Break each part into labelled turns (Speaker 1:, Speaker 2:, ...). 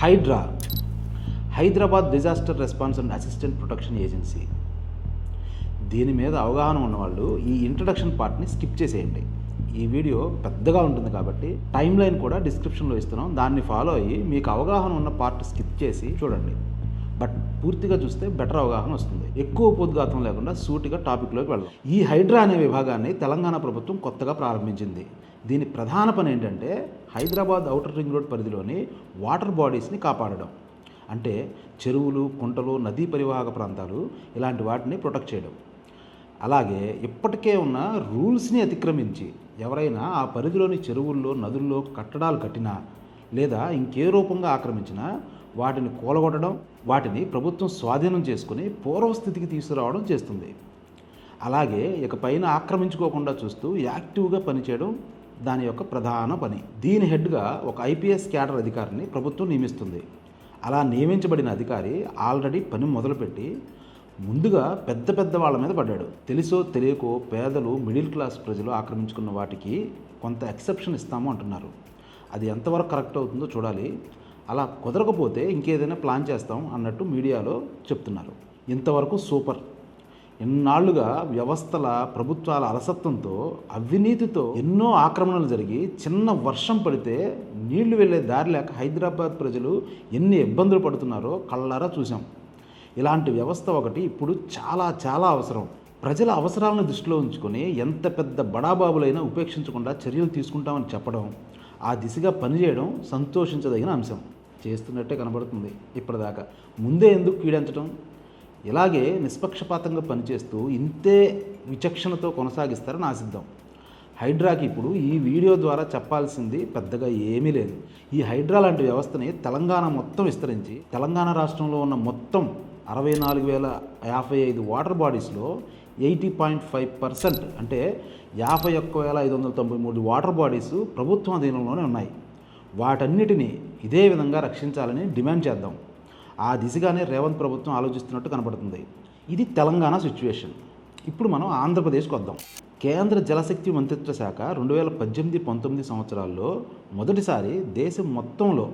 Speaker 1: Hydraa, Hyderabad disaster response and assistant protection agency. దీని మీద అవగాహన ఉన్నవాళ్ళు ఈ ఇంట్రడక్షన్ పార్ట్ని స్కిప్ చేసేయండి. ఈ వీడియో పెద్దగా ఉంటుంది కాబట్టి టైం లైన్ కూడా డిస్క్రిప్షన్లో ఇస్తున్నాం, దాన్ని ఫాలో అయ్యి మీకు అవగాహన ఉన్న పార్ట్ స్కిప్ చేసి చూడండి. బట్ పూర్తిగా చూస్తే బెటర్ అవగాహన వస్తుంది. ఎక్కువ ఉపోద్ఘాతం లేకుండా సూటిగా టాపిక్లోకి వెళ్దాం. ఈ హైడ్రా అనే విభాగాన్ని తెలంగాణ ప్రభుత్వం కొత్తగా ప్రారంభించింది. దీని ప్రధాన పని ఏంటంటే హైదరాబాద్ ఔటర్ రింగ్ రోడ్ పరిధిలోని వాటర్ బాడీస్ని కాపాడడం. అంటే చెరువులు, కుంటలు, నదీ పరివాహక ప్రాంతాలు ఇలాంటి వాటిని ప్రొటెక్ట్ చేయడం. అలాగే ఇప్పటికే ఉన్న రూల్స్ని అతిక్రమించి ఎవరైనా ఆ పరిధిలోని చెరువుల్లో, నదుల్లో కట్టడాలు కట్టినా లేదా ఇంకే రూపంగా ఆక్రమించినా వాటిని కూలగొట్టడం, వాటిని ప్రభుత్వం స్వాధీనం చేసుకుని పూర్వస్థితికి తీసుకురావడం చేస్తుంది. అలాగే ఇకపైన ఆక్రమించుకోకుండా చూస్తూ యాక్టివ్గా పనిచేయడం దాని యొక్క ప్రధాన పని. దీని హెడ్గా ఒక ఐపీఎస్ క్యాడర్ అధికారిని ప్రభుత్వం నియమిస్తుంది. అలా నియమించబడిన అధికారి ఆల్రెడీ పని మొదలుపెట్టి ముందుగా పెద్ద పెద్ద వాళ్ళ మీద పడ్డాడు. తెలుసో తెలియకో పేదలు, మిడిల్ క్లాస్ ప్రజలు ఆక్రమించుకున్న వాటికి కొంత ఎక్సెప్షన్ ఇస్తాము అంటున్నారు. అది ఎంతవరకు కరెక్ట్ అవుతుందో చూడాలి. అలా కుదరకపోతే ఇంకేదైనా ప్లాన్ చేస్తాం అన్నట్టు మీడియాలో చెప్తున్నారు. ఇంతవరకు సూపర్. ఎన్నాళ్లుగా వ్యవస్థల, ప్రభుత్వాల అలసత్వంతో, అవినీతితో ఎన్నో ఆక్రమణలు జరిగి చిన్న వర్షం పడితే నీళ్లు వెళ్ళే దారి లేక హైదరాబాద్ ప్రజలు ఎన్ని ఇబ్బందులు పడుతున్నారో కళ్ళారా చూసాం. ఇలాంటి వ్యవస్థ ఒకటి ఇప్పుడు చాలా చాలా అవసరం. ప్రజల అవసరాలను దృష్టిలో ఉంచుకొని ఎంత పెద్ద బడాబాబులైనా ఉపేక్షించకుండా చర్యలు తీసుకుంటామని చెప్పడం, ఆ దిశగా పనిచేయడం సంతోషించదగిన అంశం. చేస్తున్నట్టే కనబడుతుంది ఇప్పటిదాకా. ముందే ఎందుకు కీడించడం? ఇలాగే నిష్పక్షపాతంగా పనిచేస్తూ ఇంతే విచక్షణతో కొనసాగిస్తారని ఆశిద్దాం. హైడ్రాకి ఇప్పుడు ఈ వీడియో ద్వారా చెప్పాల్సింది పెద్దగా ఏమీ లేదు. ఈ హైడ్రా లాంటి వ్యవస్థని తెలంగాణ మొత్తం విస్తరించి తెలంగాణ రాష్ట్రంలో ఉన్న మొత్తం 64,055 వాటర్ బాడీస్లో 80.5% అంటే 51,593 వాటర్ బాడీస్ ప్రభుత్వం అధీనంలోనే ఉన్నాయి. వాటన్నిటినీ ఇదే విధంగా రక్షించాలని డిమాండ్ చేద్దాం. ఆ దిశగానే రేవంత్ ప్రభుత్వం ఆలోచిస్తున్నట్టు కనబడుతుంది. ఇది తెలంగాణ సిచ్యువేషన్. ఇప్పుడు మనం ఆంధ్రప్రదేశ్కి వద్దాం. కేంద్ర జలశక్తి మంత్రిత్వ శాఖ 2018-19 సంవత్సరాల్లో మొదటిసారి దేశం మొత్తంలో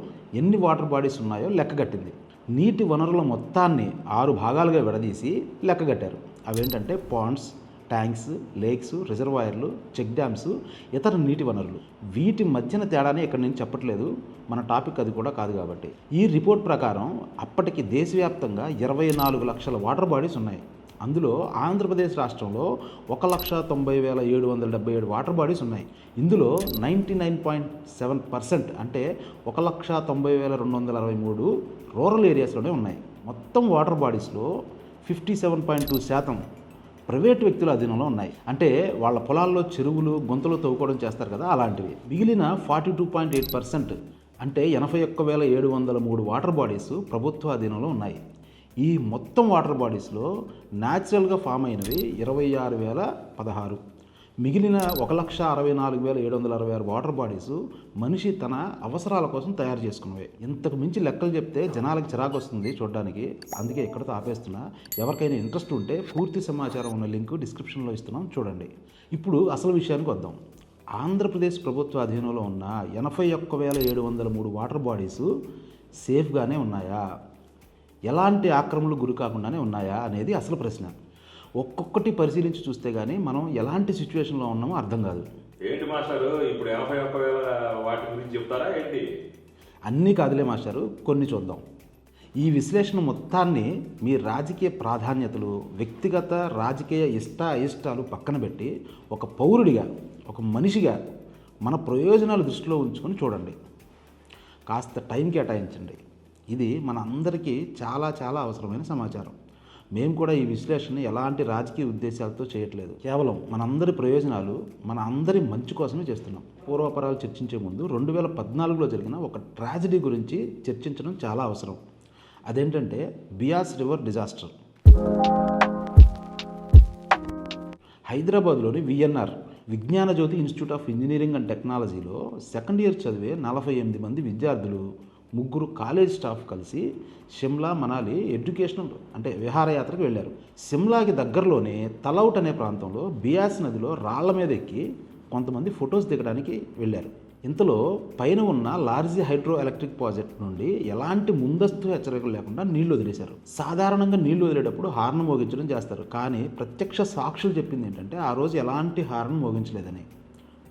Speaker 1: ఎన్ని వాటర్ బాడీస్ ఉన్నాయో లెక్కగట్టింది. నీటి వనరుల మొత్తాన్ని 6 భాగాలుగా విడదీసి లెక్కగట్టారు. అవేంటంటే పాండ్స్, ట్యాంక్స్, లేక్స్, రిజర్వాయర్లు, చెక్ డ్యామ్స్, ఇతర నీటి వనరులు. వీటి మధ్యన తేడానే ఇక్కడ నేను చెప్పట్లేదు, మన టాపిక్ అది కూడా కాదు కాబట్టి. ఈ రిపోర్ట్ ప్రకారం అప్పటికి దేశవ్యాప్తంగా 24 లక్షల వాటర్ బాడీస్ ఉన్నాయి. అందులో ఆంధ్రప్రదేశ్ రాష్ట్రంలో 1,90,777 వాటర్ బాడీస్ ఉన్నాయి. ఇందులో 99.7% అంటే 1,90,263 రూరల్ ఏరియాస్లోనే ఉన్నాయి. మొత్తం వాటర్ బాడీస్లో 57.2% ప్రైవేట్ వ్యక్తుల అధీనంలో ఉన్నాయి. అంటే వాళ్ళ పొలాల్లో చెరువులు, గుంతలు తవ్వుకోవడం చేస్తారు కదా, అలాంటివి. మిగిలిన 42.8% అంటే 81,703 వాటర్ బాడీస్ ప్రభుత్వ అధీనంలో ఉన్నాయి. ఈ మొత్తం వాటర్ బాడీస్లో న్యాచురల్గా ఫామ్ అయినవి 26,016. మిగిలిన 1,64,766 వాటర్ బాడీస్ మనిషి తన అవసరాల కోసం తయారు చేసుకున్నవే. ఇంతకు మించి లెక్కలు చెప్తే జనాలకు చిరాకు వస్తుంది చూడడానికి. అందుకే ఇక్కడతో ఆపేస్తున్నా. ఎవరికైనా ఇంట్రెస్ట్ ఉంటే పూర్తి సమాచారం ఉన్న లింక్ డిస్క్రిప్షన్లో ఇస్తున్నాం, చూడండి. ఇప్పుడు అసలు విషయానికి వద్దాం. ఆంధ్రప్రదేశ్ ప్రభుత్వ అధీనంలో ఉన్న 81,703 వాటర్ బాడీస్ సేఫ్గానే ఉన్నాయా, ఎలాంటి ఆక్రమణలు గురి కాకుండానే ఉన్నాయా అనేది అసలు ప్రశ్న. ఒక్కొక్కటి పరిశీలించి చూస్తే కానీ మనం ఎలాంటి సిచ్యువేషన్లో ఉన్నామో అర్థం కాదు.
Speaker 2: ఏంటి మాస్టారు, ఇప్పుడు 81,000 వాటి గురించి చెప్తారా ఏంటి?
Speaker 1: అన్నీ కాదులే మాస్టారు, కొన్ని చూద్దాం. ఈ విశ్లేషణ మొత్తాన్ని మీ రాజకీయ ప్రాధాన్యతలు, వ్యక్తిగత రాజకీయ ఇష్టాలు పక్కన పెట్టి ఒక పౌరుడిగా, ఒక మనిషిగా మన ప్రయోజనాలు దృష్టిలో ఉంచుకొని చూడండి. కాస్త టైం కేటాయించండి. ఇది మన అందరికీ చాలా చాలా అవసరమైన సమాచారం. మేము కూడా ఈ విశ్లేషణ ఎలాంటి రాజకీయ ఉద్దేశాలతో చేయట్లేదు. కేవలం మనందరి ప్రయోజనాలు, మన అందరి మంచి కోసమే చేస్తున్నాం. పూర్వాపరాలు చర్చించే ముందు 2014లో జరిగిన ఒక ట్రాజడీ గురించి చర్చించడం చాలా అవసరం. అదేంటంటే బియాస్ రివర్ డిజాస్టర్. హైదరాబాద్లోని VNR Vignana Jyothi institute of engineering and టెక్నాలజీలో సెకండ్ ఇయర్ చదివే 48 మంది విద్యార్థులు, 3 కాలేజ్ స్టాఫ్ కలిసి షిమ్లా, మనాలి ఎడ్యుకేషనల్ అంటే విహారయాత్రకు వెళ్ళారు. షిమ్లాకి దగ్గరలోనే తలౌట్ అనే ప్రాంతంలో బియాస్ నదిలో రాళ్ల మీద ఎక్కి కొంతమంది ఫొటోస్ దిగడానికి వెళ్ళారు. ఇంతలో పైన ఉన్న లార్జీ హైడ్రో ఎలక్ట్రిక్ ప్రాజెక్ట్ నుండి ఎలాంటి ముందస్తు హెచ్చరికలు లేకుండా నీళ్లు వదిలేశారు. సాధారణంగా నీళ్లు వదిలేటప్పుడు హార్న్ మోగించడం చేస్తారు, కానీ ప్రత్యక్ష సాక్షులు చెప్పింది ఏంటంటే ఆ రోజు ఎలాంటి హార్న్ మోగించలేదని.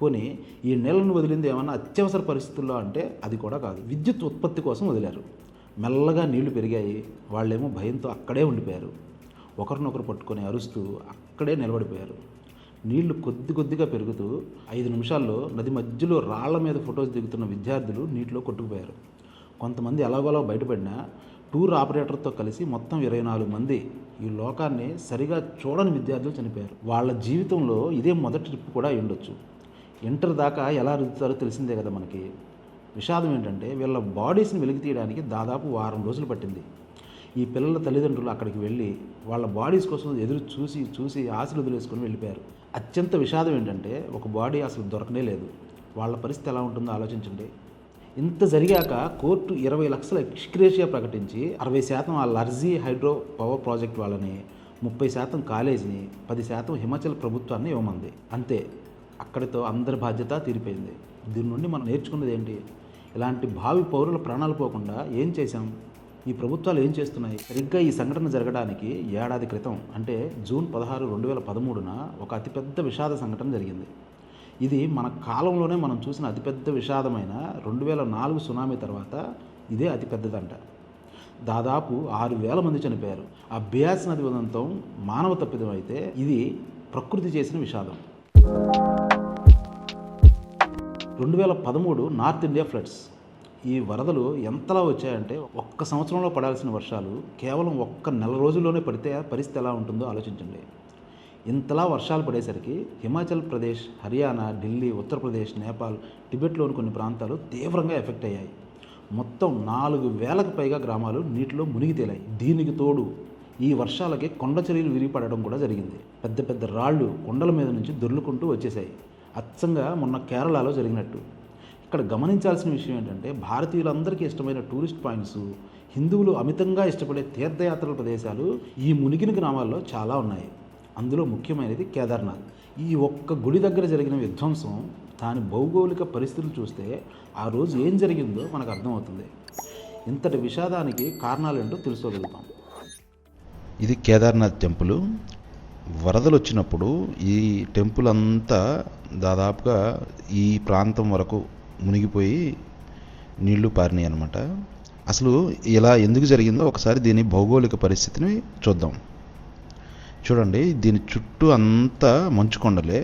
Speaker 1: పోనీ ఈ నీళ్లను వదిలింది ఏమన్నా అత్యవసర పరిస్థితుల్లో అంటే అది కూడా కాదు, విద్యుత్ ఉత్పత్తి కోసం వదిలారు. మెల్లగా నీళ్లు పెరిగాయి, వాళ్ళేమో భయంతో అక్కడే ఉండిపోయారు. ఒకరినొకరు పట్టుకొని అరుస్తూ అక్కడే నిలబడిపోయారు. నీళ్లు కొద్ది కొద్దిగా పెరుగుతూ 5 నిమిషాల్లో నది మధ్యలో రాళ్ల మీద ఫొటోస్ దిగుతున్న విద్యార్థులు నీటిలో కొట్టుకుపోయారు. కొంతమంది ఎలాగోలా బయటపడినా టూర్ ఆపరేటర్తో కలిసి మొత్తం 24 మంది ఈ లోకాన్ని సరిగా చూడని విద్యార్థులు చనిపోయారు. వాళ్ళ జీవితంలో ఇదే మొదటి ట్రిప్ కూడా అయి ఉండొచ్చు. ఇంటర్ దాకా ఎలా రుద్దుతారో తెలిసిందే కదా మనకి. విషాదం ఏంటంటే వీళ్ళ బాడీస్ని వెలికి తీయడానికి దాదాపు వారం రోజులు పట్టింది. ఈ పిల్లల తల్లిదండ్రులు అక్కడికి వెళ్ళి వాళ్ళ బాడీస్ కోసం ఎదురు చూసి ఆశలు వదిలేసుకొని వెళ్ళిపోయారు. అత్యంత విషాదం ఏంటంటే ఒక బాడీ అసలు దొరకనే లేదు. వాళ్ళ పరిస్థితి ఎలా ఉంటుందో ఆలోచించండి. ఇంత జరిగాక కోర్టు 20 లక్షల ఎక్స్గ్రేషియా ప్రకటించి 60% ఆ లార్జీ హైడ్రో పవర్ ప్రాజెక్ట్ వాళ్ళని, 30% కాలేజీని, 10% హిమాచల్ ప్రభుత్వాన్ని ఇవ్వమంది. అంతే, అక్కడితో అందరి బాధ్యత తీరిపోయింది. దీని నుండి మనం నేర్చుకున్నది ఏంటి? ఇలాంటి భావి పౌరుల ప్రాణాలు పోకుండా ఏం చేశాం? ఈ ప్రభుత్వాలు ఏం చేస్తున్నాయి? సరిగ్గా ఈ సంఘటన జరగడానికి ఏడాది క్రితం అంటే జూన్ 16, 2013న ఒక అతిపెద్ద విషాద సంఘటన జరిగింది. ఇది మన కాలంలోనే మనం చూసిన అతిపెద్ద విషాదమైన 2004 సునామీ తర్వాత ఇదే అతిపెద్దదంట. దాదాపు 6,000 మంది చనిపోయారు. ఆ బియాస్ నది ఉదంతం మానవ తప్పిదం అయితే ఇది ప్రకృతి చేసిన విషాదం. 2013 నార్త్ ఇండియా ఫ్లడ్స్. ఈ వరదలు ఎంతలా వచ్చాయంటే ఒక్క సంవత్సరంలో పడాల్సిన వర్షాలు కేవలం ఒక్క నెల రోజుల్లోనే పడితే పరిస్థితి ఎలా ఉంటుందో ఆలోచించండి. ఇంతలా వర్షాలు పడేసరికి హిమాచల్ ప్రదేశ్, హర్యానా, ఢిల్లీ, ఉత్తరప్రదేశ్, నేపాల్, టిబెట్లోని కొన్ని ప్రాంతాలు తీవ్రంగా ఎఫెక్ట్ అయ్యాయి. మొత్తం 4,000కు పైగా గ్రామాలు నీటిలో మునిగి తేలాయి. దీనికి తోడు ఈ వర్షాలకి కొండ చర్యలు విరిగిపడడం కూడా జరిగింది. పెద్ద పెద్ద రాళ్ళు కొండల మీద నుంచి దొర్లుకుంటూ వచ్చేసాయి, అచ్చంగా మొన్న కేరళలో జరిగినట్టు. ఇక్కడ గమనించాల్సిన విషయం ఏంటంటే భారతీయులందరికీ ఇష్టమైన టూరిస్ట్ పాయింట్స్, హిందువులు అమితంగా ఇష్టపడే తీర్థయాత్రల ప్రదేశాలు ఈ మునిగిన గ్రామాల్లో చాలా ఉన్నాయి. అందులో ముఖ్యమైనది కేదార్నాథ్. ఈ ఒక్క గుడి దగ్గర జరిగిన విధ్వంసం, దాని భౌగోళిక పరిస్థితులు చూస్తే ఆ రోజు ఏం జరిగిందో మనకు అర్థమవుతుంది. ఇంతటి విషాదానికి కారణాలేంటో తెలుసుకోగలుగుతాం.
Speaker 3: ఇది కేదార్నాథ్ టెంపుల్. వరదలు వచ్చినప్పుడు ఈ టెంపుల్ అంతా దాదాపుగా ఈ ప్రాంతం వరకు మునిగిపోయి నీళ్లు పారినాయి అన్నమాట. అసలు ఇలా ఎందుకు జరిగిందో ఒకసారి దీని భౌగోళిక పరిస్థితిని చూద్దాం. చూడండి, దీని చుట్టూ అంతా మంచు కొండలే.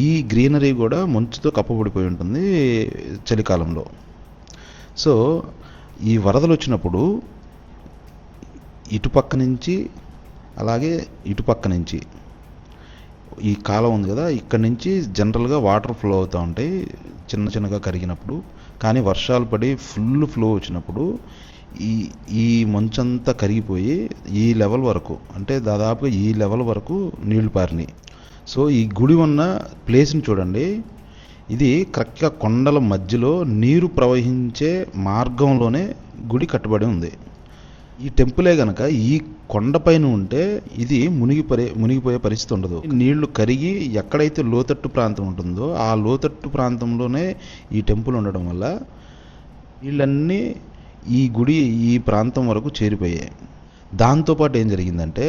Speaker 3: ఈ గ్రీనరీ కూడా మంచుతో కప్పబడిపోయి ఉంటుంది చలికాలంలో. సో ఈ వరదలు వచ్చినప్పుడు ఇటుపక్క నుంచి అలాగే ఇటుపక్క నుంచి ఈ కాలం ఉంది కదా, ఇక్కడ నుంచి జనరల్గా వాటర్ ఫ్లో అవుతూ ఉంటాయి చిన్నగా కరిగినప్పుడు. కానీ వర్షాలు పడి ఫుల్ ఫ్లో వచ్చినప్పుడు ఈ మంచంతా కరిగిపోయి ఈ లెవెల్ వరకు, అంటే దాదాపుగా ఈ లెవెల్ వరకు నీళ్లు పారినాయి. సో ఈ గుడి ఉన్న ప్లేస్ని చూడండి. ఇది కరెక్ట్గా కొండల మధ్యలో నీరు ప్రవహించే మార్గంలోనే గుడి కట్టబడి ఉంది. ఈ టెంపులే కనుక ఈ కొండపైన ఉంటే ఇది మునిగిపోయే పరిస్థితి ఉండదు. నీళ్లు కరిగి ఎక్కడైతే లోతట్టు ప్రాంతం ఉంటుందో ఆ లోతట్టు ప్రాంతంలోనే ఈ టెంపుల్ ఉండడం వల్ల నీళ్ళన్నీ ఈ గుడి ఈ ప్రాంతం వరకు చేరిపోయాయి. దాంతోపాటు ఏం జరిగిందంటే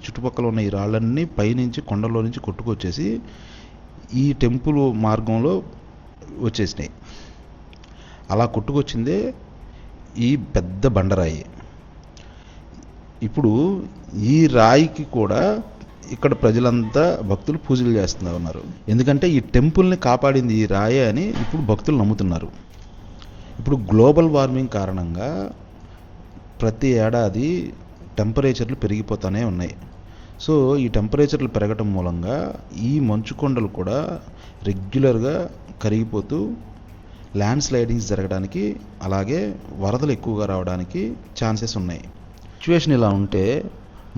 Speaker 3: చుట్టుపక్కల ఉన్న ఈ రాళ్ళన్నీ పైనుంచి కొండలో నుంచి కొట్టుకొచ్చేసి ఈ టెంపుల్ మార్గంలో వచ్చేసినాయి. అలా కొట్టుకొచ్చిందే ఈ పెద్ద బండరాయి. ఇప్పుడు ఈ రాయికి కూడా ఇక్కడ ప్రజలంతా భక్తులు పూజలు చేస్తూ ఉన్నారు. ఎందుకంటే ఈ టెంపుల్ని కాపాడింది ఈ రాయి అని ఇప్పుడు భక్తులు నమ్ముతున్నారు. ఇప్పుడు గ్లోబల్ వార్మింగ్ కారణంగా ప్రతి ఏడాది టెంపరేచర్లు పెరిగిపోతూనే ఉన్నాయి. సో ఈ టెంపరేచర్లు పెరగటం మూలంగా ఈ మంచు కొండలు కూడా రెగ్యులర్గా కరిగిపోతూ ల్యాండ్ స్లైడింగ్స్ జరగడానికి అలాగే వరదలు ఎక్కువగా రావడానికి ఛాన్సెస్ ఉన్నాయి. సిచ్యువేషన్ ఇలా ఉంటే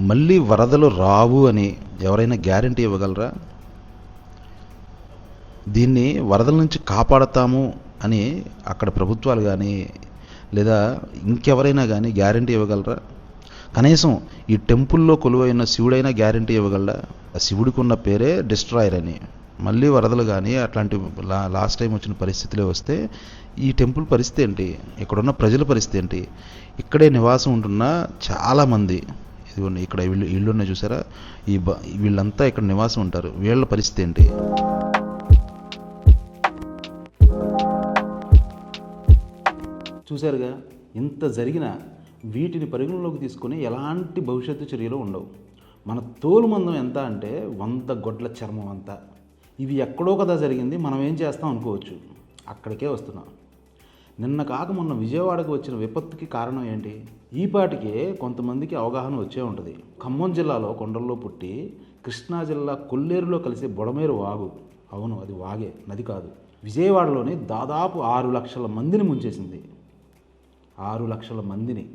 Speaker 3: మళ్ళీ వరదలు రావు అని ఎవరైనా గ్యారంటీ ఇవ్వగలరా? దీన్ని వరదల నుంచి కాపాడతాము అని అక్కడ ప్రభుత్వాలు కానీ లేదా ఇంకెవరైనా కానీ గ్యారంటీ ఇవ్వగలరా? కనీసం ఈ టెంపుల్లో కొలువైన శివుడైనా గ్యారంటీ ఇవ్వగలరా? ఆ శివుడికి ఉన్న పేరే డిస్ట్రాయర్ అని. మళ్ళీ వరదలు కానీ అట్లాంటి లాస్ట్ టైం వచ్చిన పరిస్థితులే వస్తే ఈ టెంపుల్ పరిస్థితి ఏంటి, ఇక్కడున్న ప్రజల పరిస్థితి ఏంటి, ఇక్కడే నివాసం ఉంటున్న చాలామంది, ఇదిగోండి ఇక్కడ ఇళ్ళున్నాయి చూసారా, వీళ్ళంతా ఇక్కడ నివాసం ఉంటారు, వీళ్ళ పరిస్థితి ఏంటి?
Speaker 1: చూశారుగా, ఇంత జరిగినా వీటిని పరిగణలోకి తీసుకొని ఎలాంటి భవిష్యత్తు చర్యలు ఉండవు. మన తోలు మందం ఎంత అంటే 100 గొడ్ల చర్మం అంతా. ఇవి ఎక్కడో కదా జరిగింది, మనం ఏం చేస్తాం అనుకోవచ్చు. అక్కడికే వస్తున్నాం. నిన్న కాక మొన్న విజయవాడకు వచ్చిన విపత్తుకి కారణం ఏంటి? ఈపాటికే కొంతమందికి అవగాహన వచ్చే ఉంటుంది. ఖమ్మం జిల్లాలో కొండల్లో పుట్టి కృష్ణా జిల్లా కొల్లేరులో కలిసే బుడమేరు వాగు, అవును అది వాగే, నది కాదు, విజయవాడలోని దాదాపు 6 లక్షల మందిని ముంచేసింది. 6 లక్షల మందిని.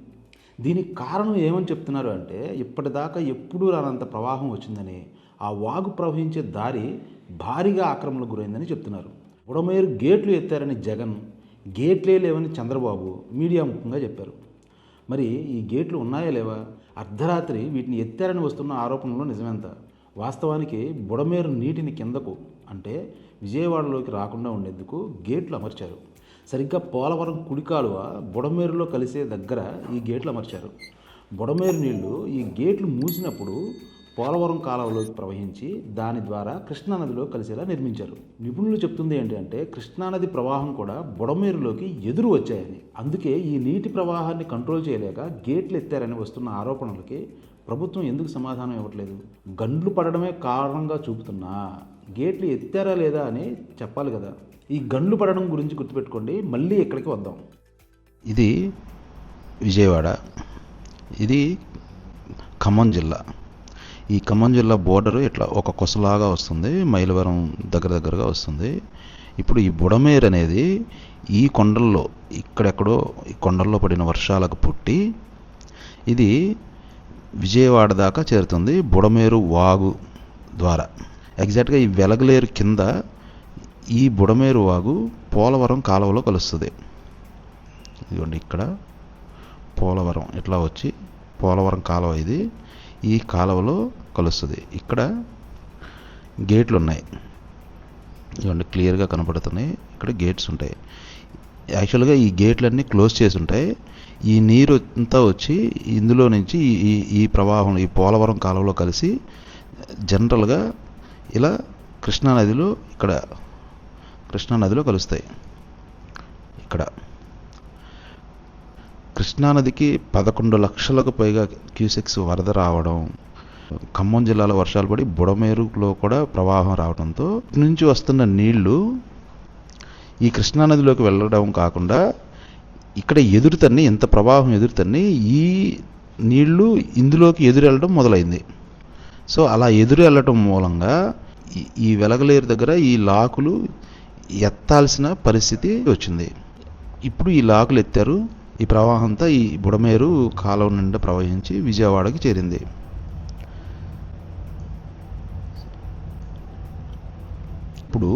Speaker 1: దీనికి కారణం ఏమని చెప్తున్నారు అంటే, ఇప్పటిదాకా ఎప్పుడూ రానంత ప్రవాహం వచ్చిందని, ఆ వాగు ప్రవహించే దారి భారీగా ఆక్రమణకు గురైందని చెప్తున్నారు. బుడమేరు గేట్లు ఎత్తారని జగన్, గేట్లే లేవని చంద్రబాబు మీడియా ముఖంగా చెప్పారు. మరి ఈ గేట్లు ఉన్నాయా లేవా? అర్ధరాత్రి వీటిని ఎత్తారని వస్తున్న ఆరోపణలో నిజమెంత? వాస్తవానికి బుడమేరు నీటిని కిందకు అంటే విజయవాడలోకి రాకుండా ఉండేందుకు గేట్లు అమర్చారు. సరిగ్గా పోలవరం కుడికాలువ బుడమేరులో కలిసే దగ్గర ఈ గేట్లు అమర్చారు. బుడమేరు నీళ్లు ఈ గేట్లు మూసినప్పుడు పోలవరం కాలువలోకి ప్రవహించి దాని ద్వారా కృష్ణానదిలో కలిసేలా నిర్మించారు. నిపుణులు చెప్తుంది ఏంటి అంటే, కృష్ణానది ప్రవాహం కూడా బుడమేరులోకి ఎదురు వచ్చాయని. అందుకే ఈ నీటి ప్రవాహాన్ని కంట్రోల్ చేయలేక గేట్లు ఎత్తారని వస్తున్న ఆరోపణలకి ప్రభుత్వం ఎందుకు సమాధానం ఇవ్వట్లేదు? గండ్లు పడడమే కారణంగా చూపుతున్నా గేట్లు ఎత్తారా లేదా అని చెప్పాలి కదా. ఈ గండ్లు పడడం గురించి గుర్తుపెట్టుకోండి. మళ్ళీ ఇక్కడికి వద్దాం.
Speaker 3: ఇది విజయవాడ, ఇది ఖమ్మం జిల్లా. ఈ ఖమ్మం జిల్లా బోర్డరు ఇట్లా ఒక కొసలాగా వస్తుంది, మైలవరం దగ్గరగా వస్తుంది. ఇప్పుడు ఈ బుడమేరు అనేది ఈ కొండల్లో ఇక్కడెక్కడో ఈ కొండల్లో పడిన వర్షాలకు పుట్టి ఇది విజయవాడ దాకా చేరుతుంది బుడమేరు వాగు ద్వారా. ఎగ్జాక్ట్గా ఈ వెలగలేరు కింద ఈ బుడమేరు వాగు పోలవరం కాలువలో కలుస్తుంది. ఇదిగోండి ఇక్కడ పోలవరం ఇట్లా వచ్చి పోలవరం కాలువ ఇది, ఈ కాలువలో కలుస్తుంది. ఇక్కడ గేట్లు ఉన్నాయి, ఇవన్నీ క్లియర్గా కనపడుతున్నాయి. ఇక్కడ గేట్స్ ఉంటాయి. యాక్చువల్గా ఈ గేట్లన్నీ క్లోజ్ చేసి ఉంటాయి. ఈ నీరు అంతా వచ్చి ఇందులో నుంచి ఈ ప్రవాహం ఈ పోలవరం కాలువలో కలిసి జనరల్గా ఇలా కృష్ణానదిలో కలుస్తాయి. ఇక్కడ కృష్ణానదికి 11 లక్షలకు పైగా క్యూసెక్స్ వరద రావడం, ఖమ్మం జిల్లాలో వర్షాలు పడి బుడమేరులో కూడా ప్రవాహం రావడంతో నుంచి వస్తున్న నీళ్లు ఈ కృష్ణానదిలోకి వెళ్ళడం కాకుండా ఇక్కడ ఎదురుతన్ని, ఎంత ప్రవాహం ఎదురుతన్ని ఈ నీళ్లు ఇందులోకి ఎదురెళ్ళడం మొదలైంది. సో అలా ఎదురు వెళ్ళటం మూలంగా ఈ వెలగలేరు దగ్గర ఈ లాకులు ఎత్తాల్సిన పరిస్థితి వచ్చింది. ఇప్పుడు ఈ లాకులు ఎత్తారు. ఈ ప్రవాహంతో ఈ బుడమేరు కాలువ నిండా ప్రవహించి విజయవాడకి చేరింది. ఇప్పుడు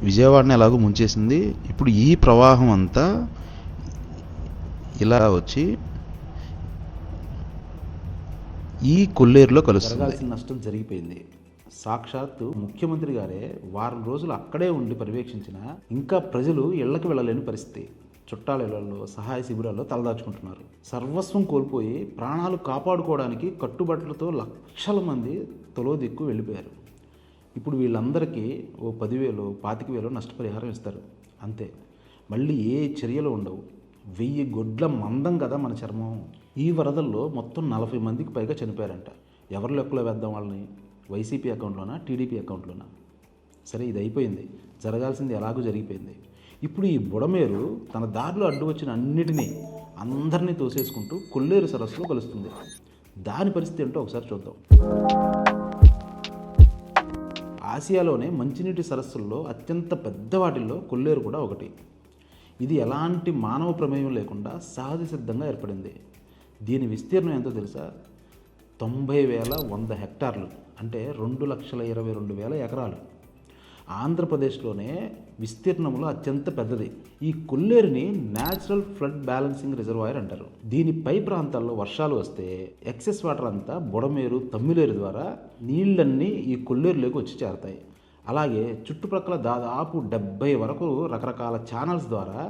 Speaker 3: విజయవాడని ఎలాగో ముంచేసింది. ఇప్పుడు ఈ ప్రవాహం అంతా ఇలా వచ్చి ఈ కొల్లేరులో కలుస్తుంది.
Speaker 1: జరగాల్సిన నష్టం జరిగిపోయింది. సాక్షాత్తు ముఖ్యమంత్రి గారే వారం రోజులు అక్కడే ఉండి పర్యవేక్షించినా ఇంకా ప్రజలు ఇళ్లకు వెళ్ళలేని పరిస్థితి. చుట్టాల ఇళ్లలో, సహాయ శిబిరాల్లో తలదాచుకుంటున్నారు. సర్వస్వం కోల్పోయి ప్రాణాలు కాపాడుకోవడానికి కట్టుబట్టలతో లక్షల మంది తలో దిక్కు వెళ్ళిపోయారు. ఇప్పుడు వీళ్ళందరికీ ఓ 10,000, 25,000 నష్టపరిహారం ఇస్తారు, అంతే. మళ్ళీ ఏ చర్యలు ఉండవు. 1000 గొడ్ల మందం కదా మన చర్మం. ఈ వరదల్లో మొత్తం 40 మందికి పైగా చనిపోయారంట. ఎవరి లెక్కలో వేద్దాం వాళ్ళని? వైసీపీ అకౌంట్లోనా, టీడీపీ అకౌంట్లోనా? సరే, ఇది అయిపోయింది. జరగాల్సింది ఎలాగో జరిగిపోయింది. ఇప్పుడు ఈ బుడమేరు తన దారిలో అడ్డు వచ్చిన అన్నిటినీ అందరినీ తోసేసుకుంటూ కొల్లేరు సరస్సులో కలుస్తుంది. దాని పరిస్థితి ఏంటో ఒకసారి చూద్దాం. ఆసియాలోనే మంచినీటి సరస్సుల్లో అత్యంత పెద్ద వాటిల్లో కొల్లేరు కూడా ఒకటి. ఇది ఎలాంటి మానవ ప్రమేయం లేకుండా సహజ సిద్ధంగా ఏర్పడింది. దీని విస్తీర్ణం ఎంతో తెలుసా? 90,100 హెక్టార్లు, అంటే 2,22,000 ఎకరాలు. ఆంధ్రప్రదేశ్లోనే విస్తీర్ణంలో అత్యంత పెద్దది. ఈ కొల్లేరుని న్యాచురల్ ఫ్లడ్ బ్యాలెన్సింగ్ రిజర్వాయర్ అంటారు. దీని పై ప్రాంతాల్లో వర్షాలు వస్తే ఎక్సెస్ వాటర్ అంతా బుడమేరు, తమ్మిలేరు ద్వారా నీళ్ళన్నీ ఈ కొల్లేరులోకి వచ్చి చేరతాయి. అలాగే చుట్టుప్రక్కల దాదాపు 70 వరకు రకరకాల ఛానల్స్ ద్వారా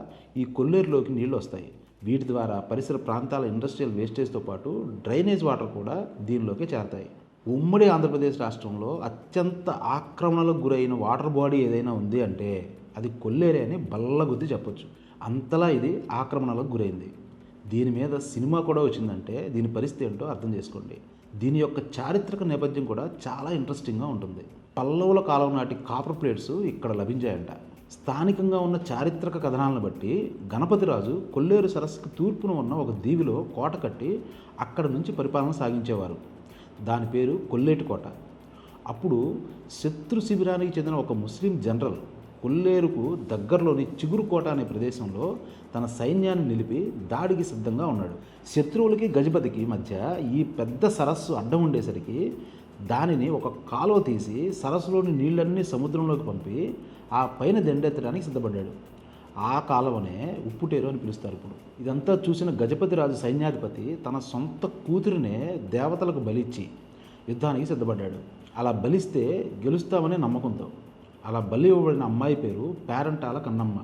Speaker 1: ఈ కొల్లేరులోకి నీళ్లు వస్తాయి. వీటి ద్వారా పరిసర ప్రాంతాల ఇండస్ట్రియల్ వేస్టేజ్తో పాటు డ్రైనేజ్ వాటర్ కూడా దీనిలోకి చేరతాయి. ఉమ్మడి ఆంధ్రప్రదేశ్ రాష్ట్రంలో అత్యంత ఆక్రమణలకు గురైన వాటర్ బాడీ ఏదైనా ఉంది అంటే అది కొల్లేరే అని బల్లగుద్ది చెప్పొచ్చు. అంతలా ఇది ఆక్రమణలకు గురైంది. దీని మీద సినిమా కూడా వచ్చిందంటే దీని పరిస్థితి ఏంటో అర్థం చేసుకోండి. దీని యొక్క చారిత్రక నేపథ్యం కూడా చాలా ఇంట్రెస్టింగ్గా ఉంటుంది. పల్లవుల కాలం నాటి కాపర్ ప్లేట్స్ ఇక్కడ లభించాయంట. స్థానికంగా ఉన్న చారిత్రక కథనాలను బట్టి గణపతిరాజు కొల్లేరు సరస్సుకు తూర్పున ఉన్న ఒక దీవిలో కోట కట్టి అక్కడ నుంచి పరిపాలన సాగించేవారు. దాని పేరు కొల్లేటి కోట. అప్పుడు శత్రు శిబిరానికి చెందిన ఒక ముస్లిం జనరల్ కొల్లేరుకు దగ్గరలోని చిగురుకోట అనే ప్రదేశంలో తన సైన్యాన్ని నిలిపి దాడికి సిద్ధంగా ఉన్నాడు. శత్రువులకి గజపతికి మధ్య ఈ పెద్ద సరస్సు అడ్డం ఉండేసరికి దానిని ఒక కాలువ తీసి సరస్సులోని నీళ్ళన్నీ సముద్రంలోకి పంపి ఆ పైన దండెత్తడానికి సిద్ధపడ్డాడు. ఆ కాలువనే ఉప్పుటేరు అని పిలుస్తారు ఇప్పుడు. ఇదంతా చూసిన గజపతి రాజు సైన్యాధిపతి తన సొంత కూతురినే దేవతలకు బలిచ్చి యుద్ధానికి సిద్ధపడ్డాడు. అలా బలిస్తే గెలుస్తామనే నమ్మకంతో. అలా బలి ఇవ్వబడిన అమ్మాయి పేరు పేరంటాల కన్నమ్మ.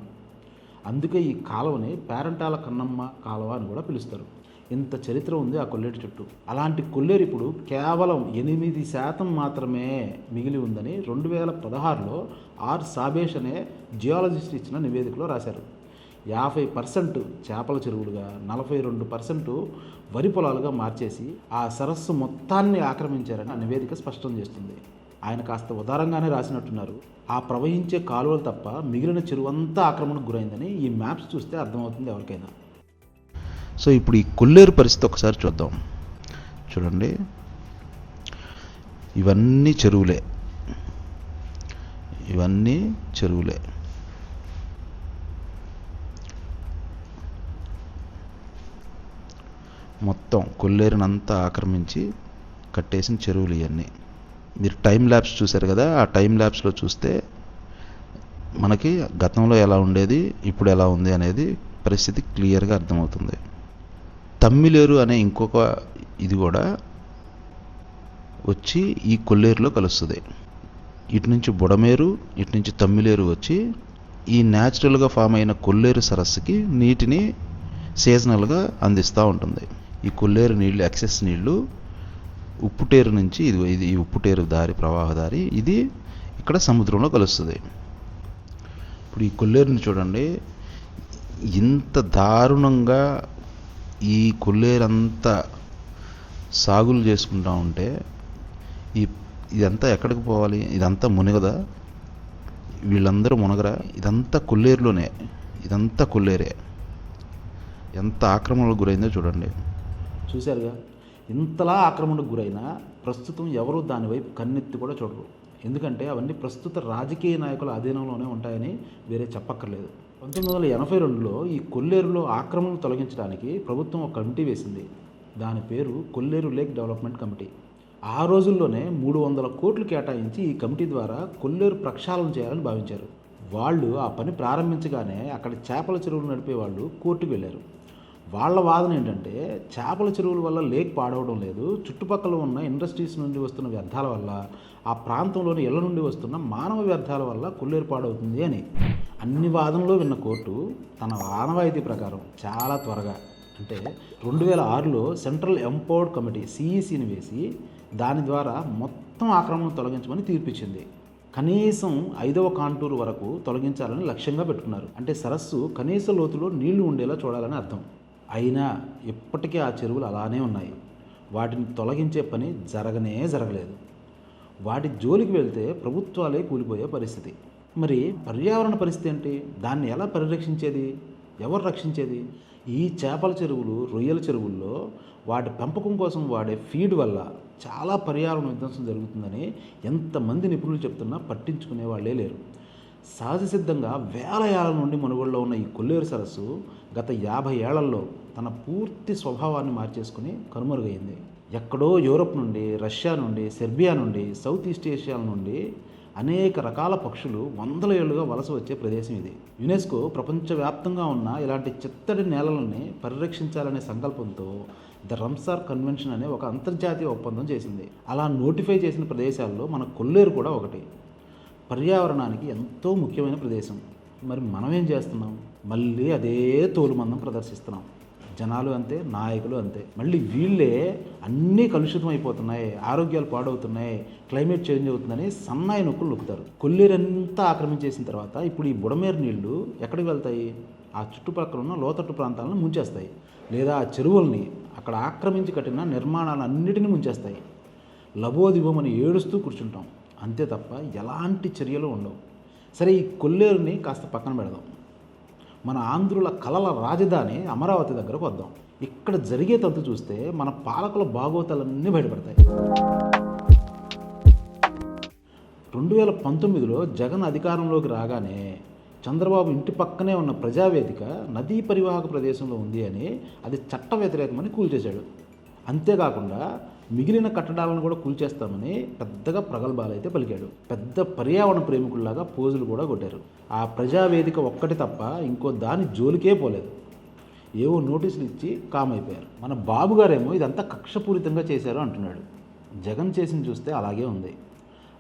Speaker 1: అందుకే ఈ కాలువని పేరంటాల కన్నమ్మ కాలువ అని కూడా పిలుస్తారు. ఇంత చరిత్ర ఉంది ఆ కొల్లేరు చుట్టూ. అలాంటి కొల్లేరు ఇప్పుడు కేవలం 8% మాత్రమే మిగిలి ఉందని 2016లో ఆర్ సాబేష్ అనే జియాలజిస్ట్ ఇచ్చిన నివేదికలో రాశారు. 50% చేపల చెరువులుగా, 42% వరి పొలాలుగా మార్చేసి ఆ సరస్సు మొత్తాన్ని ఆక్రమించారని ఆ నివేదిక స్పష్టం చేస్తుంది. ఆయన కాస్త ఉదారంగానే రాసినట్టున్నారు. ఆ ప్రవహించే కాలువలు తప్ప మిగిలిన చెరువంతా ఆక్రమణకు గురైందని ఈ మ్యాప్స్ చూస్తే అర్థమవుతుంది ఎవరికైనా.
Speaker 3: సో ఇప్పుడు ఈ కొల్లేరు పరిస్థితి ఒకసారి చూద్దాం. చూడండి, ఇవన్నీ చెరువులే, ఇవన్నీ చెరువులే. మొత్తం కొల్లేరునంతా ఆక్రమించి కట్టేసిన చెరువులు ఇవన్నీ. మీరు టైం ల్యాబ్స్ చూశారు కదా, ఆ టైం ల్యాబ్స్లో చూస్తే మనకి గతంలో ఎలా ఉండేది, ఇప్పుడు ఎలా ఉంది అనేది పరిస్థితి క్లియర్గా అర్థమవుతుంది. తమ్మిలేరు అనే ఇంకొక ఇది కూడా వచ్చి ఈ కొల్లేరులో కలుస్తుంది. ఇటు నుంచి బుడమేరు, ఇటు నుంచి తమ్మిలేరు వచ్చి ఈ న్యాచురల్గా ఫామ్ అయిన కొల్లేరు సరస్సుకి నీటిని సీజనల్గా అందిస్తూ ఉంటుంది. ఈ కొల్లేరు నీళ్ళు, ఎక్సెస్ నీళ్ళు ఉప్పుటేరు నుంచి ఇది ఈ ఉప్పుటేరు దారి, ప్రవాహదారి, ఇది ఇక్కడ సముద్రంలో కలుస్తుంది. ఇప్పుడు ఈ కొల్లేరుని చూడండి, ఇంత దారుణంగా ఈ కొల్లేరంతా సాగులు చేసుకుంటూ ఉంటే ఇదంతా ఎక్కడికి పోవాలి? ఇదంతా మునగదా? వీళ్ళందరూ మునగరా? ఇదంతా కొల్లేరులోనే, ఇదంతా కొల్లేరే. ఎంత ఆక్రమణకు గురైందో చూడండి.
Speaker 1: చూశారుగా, ఇంతలా ఆక్రమణకు గురైనా ప్రస్తుతం ఎవరు దాని వైపు కన్నెత్తి కూడా చూడరు. ఎందుకంటే అవన్నీ ప్రస్తుత రాజకీయ నాయకుల అధీనంలోనే ఉంటాయని వేరే చెప్పక్కర్లేదు. 1982లో ఈ కొల్లేరులో ఆక్రమణను తొలగించడానికి ప్రభుత్వం ఒక కమిటీ వేసింది. దాని పేరు కొల్లేరు లేక్ డెవలప్మెంట్ కమిటీ. ఆ రోజుల్లోనే 300 కోట్లు కేటాయించి ఈ కమిటీ ద్వారా కొల్లేరు ప్రక్షాళన చేయాలని భావించారు. వాళ్ళు ఆ పని ప్రారంభించగానే అక్కడ చేపల చెరువులు నడిపే వాళ్ళు కోర్టుకు వెళ్ళారు. వాళ్ళ వాదన ఏంటంటే చేపల చెరువుల వల్ల లేక్ పాడవడం లేదు, చుట్టుపక్కల ఉన్న ఇండస్ట్రీస్ నుండి వస్తున్న వ్యర్థాల వల్ల, ఆ ప్రాంతంలోని ఇళ్ల నుండి వస్తున్న మానవ వ్యర్థాల వల్ల కొల్లేరు పాడవుతుంది అని. అన్ని వాదనలు విన్న కోర్టు తన ఆనవాయితీ ప్రకారం చాలా త్వరగా, అంటే 2006లో సెంట్రల్ ఎంపవర్డ్ కమిటీ CECని వేసి దాని ద్వారా మొత్తం ఆక్రమణను తొలగించమని తీర్పిచ్చింది. కనీసం 5వ కాంటూరు వరకు తొలగించాలని లక్ష్యంగా పెట్టుకున్నారు. అంటే సరస్సు కనీస లోతులో నీళ్లు ఉండేలా చూడాలని అర్థం. అయినా ఇప్పటికీ ఆ చెరువులు అలానే ఉన్నాయి. వాటిని తొలగించే పని జరగలేదు. వాటి జోలికి వెళ్తే ప్రభుత్వాలే కూలిపోయే పరిస్థితి. మరి పర్యావరణ పరిస్థితి ఏంటి? దాన్ని ఎలా పరిరక్షించేది? ఎవరు రక్షించేది? ఈ చేపల చెరువులు, రొయ్యల చెరువుల్లో వాటి పెంపకం కోసం వాడే ఫీడ్ వల్ల చాలా పర్యావరణ విధ్వంసం జరుగుతుందని ఎంతమంది నిపుణులు చెప్తున్నా పట్టించుకునే వాళ్ళే లేరు. సహజ సిద్ధంగా వేల ఏళ్ల నుండి మనుగడలో ఉన్న ఈ కొల్లేరు సరస్సు గత 50 ఏళ్లలో తన పూర్తి స్వభావాన్ని మార్చేసుకుని కనుమరుగైంది. ఎక్కడో యూరప్ నుండి, రష్యా నుండి, సెర్బియా నుండి, సౌత్ ఈస్ట్ ఏషియాల నుండి అనేక రకాల పక్షులు 100 ఏళ్లుగా వలస వచ్చే ప్రదేశం ఇది. యునెస్కో ప్రపంచవ్యాప్తంగా ఉన్న ఇలాంటి చిత్తడి నేలలని పరిరక్షించాలనే సంకల్పంతో ద రంసార్ కన్వెన్షన్ అనే ఒక అంతర్జాతీయ ఒప్పందం చేసింది. అలా నోటిఫై చేసిన ప్రదేశాల్లో మన కొల్లేరు కూడా ఒకటి. పర్యావరణానికి ఎంతో ముఖ్యమైన ప్రదేశం. మరి మనం ఏం చేస్తున్నాం? మళ్ళీ అదే తోలుమందం ప్రదర్శిస్తున్నాం. జనాలు అంతే, నాయకులు అంతే. మళ్ళీ వీళ్ళే అన్నీ కలుషితం అయిపోతున్నాయి, ఆరోగ్యాలు పాడవుతున్నాయి, క్లైమేట్ చేంజ్ అవుతుందని సన్నాయి నొక్కులు నొక్కుతారు. కొల్లేరంతా ఆక్రమించేసిన తర్వాత ఇప్పుడు ఈ బుడమేరు నీళ్లు ఎక్కడికి వెళ్తాయి? ఆ చుట్టుపక్కల ఉన్న లోతట్టు ప్రాంతాలను ముంచేస్తాయి, లేదా ఆ చెరువుల్ని, అక్కడ ఆక్రమించి కట్టిన నిర్మాణాలన్నిటినీ ముంచేస్తాయి. లబోదిబోమని ఏడుస్తూ కూర్చుంటాం అంతే తప్ప ఎలాంటి చర్యలు ఉండవు. సరే, ఈ కొల్లేరుని కాస్త పక్కన పెడదాం. మన ఆంధ్రుల కలల రాజధాని అమరావతి దగ్గరకు వద్దాం. ఇక్కడ జరిగే తంతు చూస్తే మన పాలకుల బాగోతాలన్నీ బయటపడతాయి. 2019లో జగన్ అధికారంలోకి రాగానే చంద్రబాబు ఇంటి పక్కనే ఉన్న ప్రజావేదిక నదీ పరివాహక ప్రదేశంలో ఉంది అని, అది చట్ట వ్యతిరేకమని కూల్చేశాడు. అంతేకాకుండా మిగిలిన కట్టడాలను కూడా కూల్చేస్తామని పెద్దగా ప్రగల్భాలు అయితే పలికాడు. పెద్ద పర్యావరణ ప్రేమికుల్లాగా పోజులు కూడా కొట్టారు. ఆ ప్రజావేదిక ఒక్కటి తప్ప ఇంకో దాని జోలికే పోలేదు. ఏవో నోటీసులు ఇచ్చి కామైపోయారు. మన బాబు గారేమో ఇదంతా కక్షపూరితంగా చేశారు అంటున్నాడు. జగన్ చేసింది చూస్తే అలాగే ఉంది.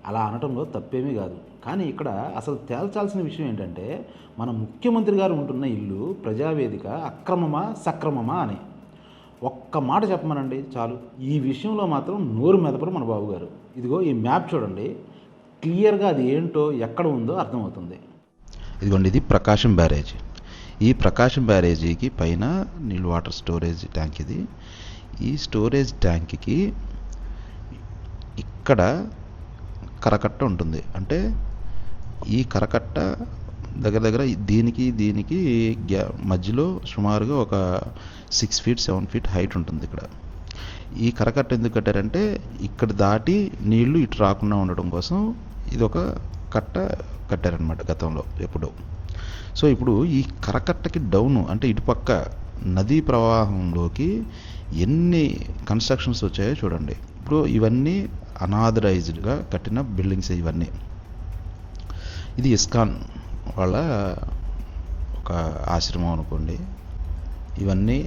Speaker 1: అలా అనటంలో తప్పేమీ కాదు. కానీ ఇక్కడ అసలు తేల్చాల్సిన విషయం ఏంటంటే, మన ముఖ్యమంత్రి గారు ఉంటున్న ఇల్లు ప్రజావేదిక అక్రమమా సక్రమమా అని ఒక్క మాట చెప్పమనండి చాలు. ఈ విషయంలో మాత్రం నోరు మెదపరు మన బాబు గారు. ఇదిగో ఈ మ్యాప్ చూడండి, క్లియర్గా అది ఏంటో ఎక్కడ ఉందో అర్థమవుతుంది.
Speaker 3: ఇదిగోండి, ఇది ప్రకాశం బ్యారేజ్. ఈ ప్రకాశం బ్యారేజీకి పైన నీళ్ళు వాటర్ స్టోరేజ్ ట్యాంక్ ఇది. ఈ స్టోరేజ్ ట్యాంక్కి ఇక్కడ కరకట్ట ఉంటుంది. అంటే ఈ కరకట్ట దగ్గర దగ్గర దీనికి మధ్యలో సుమారుగా ఒక 6 feet 7 feet హైట్ ఉంటుంది. ఇక్కడ ఈ కరకట్ట ఎందుకు కట్టారంటే, ఇక్కడ దాటి నీళ్లు ఇటు రాకుండా ఉండడం కోసం ఇది ఒక కట్ట కట్టారనమాట గతంలో ఎప్పుడో. సో ఇప్పుడు ఈ కరకట్టకి డౌన్ అంటే ఇటుపక్క నదీ ప్రవాహంలోకి ఎన్ని కన్స్ట్రక్షన్స్ వచ్చాయో చూడండి. ఇప్పుడు ఇవన్నీ అనాథరైజ్డ్గా కట్టిన బిల్డింగ్స్ ఇవన్నీ. ఇది ఇస్కాన్ వాళ్ళ ఒక ఆశ్రమం అనుకోండి. ఇవన్నీ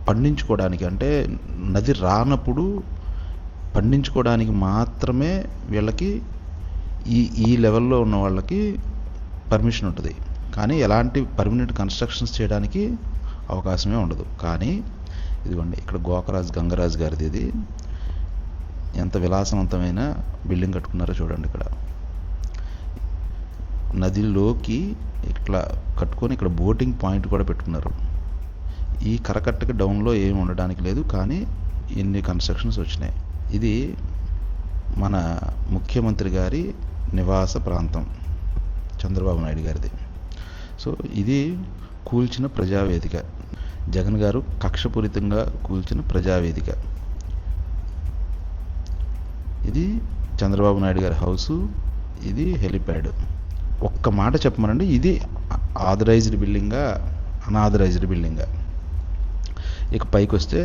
Speaker 3: పండించుకోవడానికి, అంటే నది రానప్పుడు పండించుకోవడానికి మాత్రమే వీళ్ళకి ఈ లెవెల్లో ఉన్న వాళ్ళకి పర్మిషన్ ఉంటుంది. కానీ ఎలాంటి పర్మనెంట్ కన్స్ట్రక్షన్స్ చేయడానికి అవకాశమే ఉండదు. కానీ ఇదిగోండి, ఇక్కడ గోకరాజ్ గంగరాజ్ గారిది ఇది. ఎంత విలాసవంతమైన బిల్డింగ్ కట్టుకున్నారో చూడండి. ఇక్కడ నదిలోకి ఇట్లా కట్టుకొని ఇక్కడ బోటింగ్ పాయింట్ కూడా పెట్టుకున్నారు. ఈ కరకట్టకి డౌన్లో ఏమి ఉండడానికి లేదు, కానీ ఎన్ని కన్స్ట్రక్షన్స్ వచ్చినాయి. ఇది మన ముఖ్యమంత్రి గారి నివాస ప్రాంతం, చంద్రబాబు నాయుడు గారిది. సో ఇది కూల్చిన ప్రజావేదిక, జగన్ గారు కక్షపూరితంగా కూల్చిన ప్రజావేదిక. ఇది చంద్రబాబు నాయుడు గారి హౌసు, ఇది హెలిప్యాడ్. ఒక్క మాట చెప్పమనండి, ఇది ఆథరైజ్డ్ బిల్డింగా అనాథరైజ్డ్ బిల్డింగా? ఇక పైకి వస్తే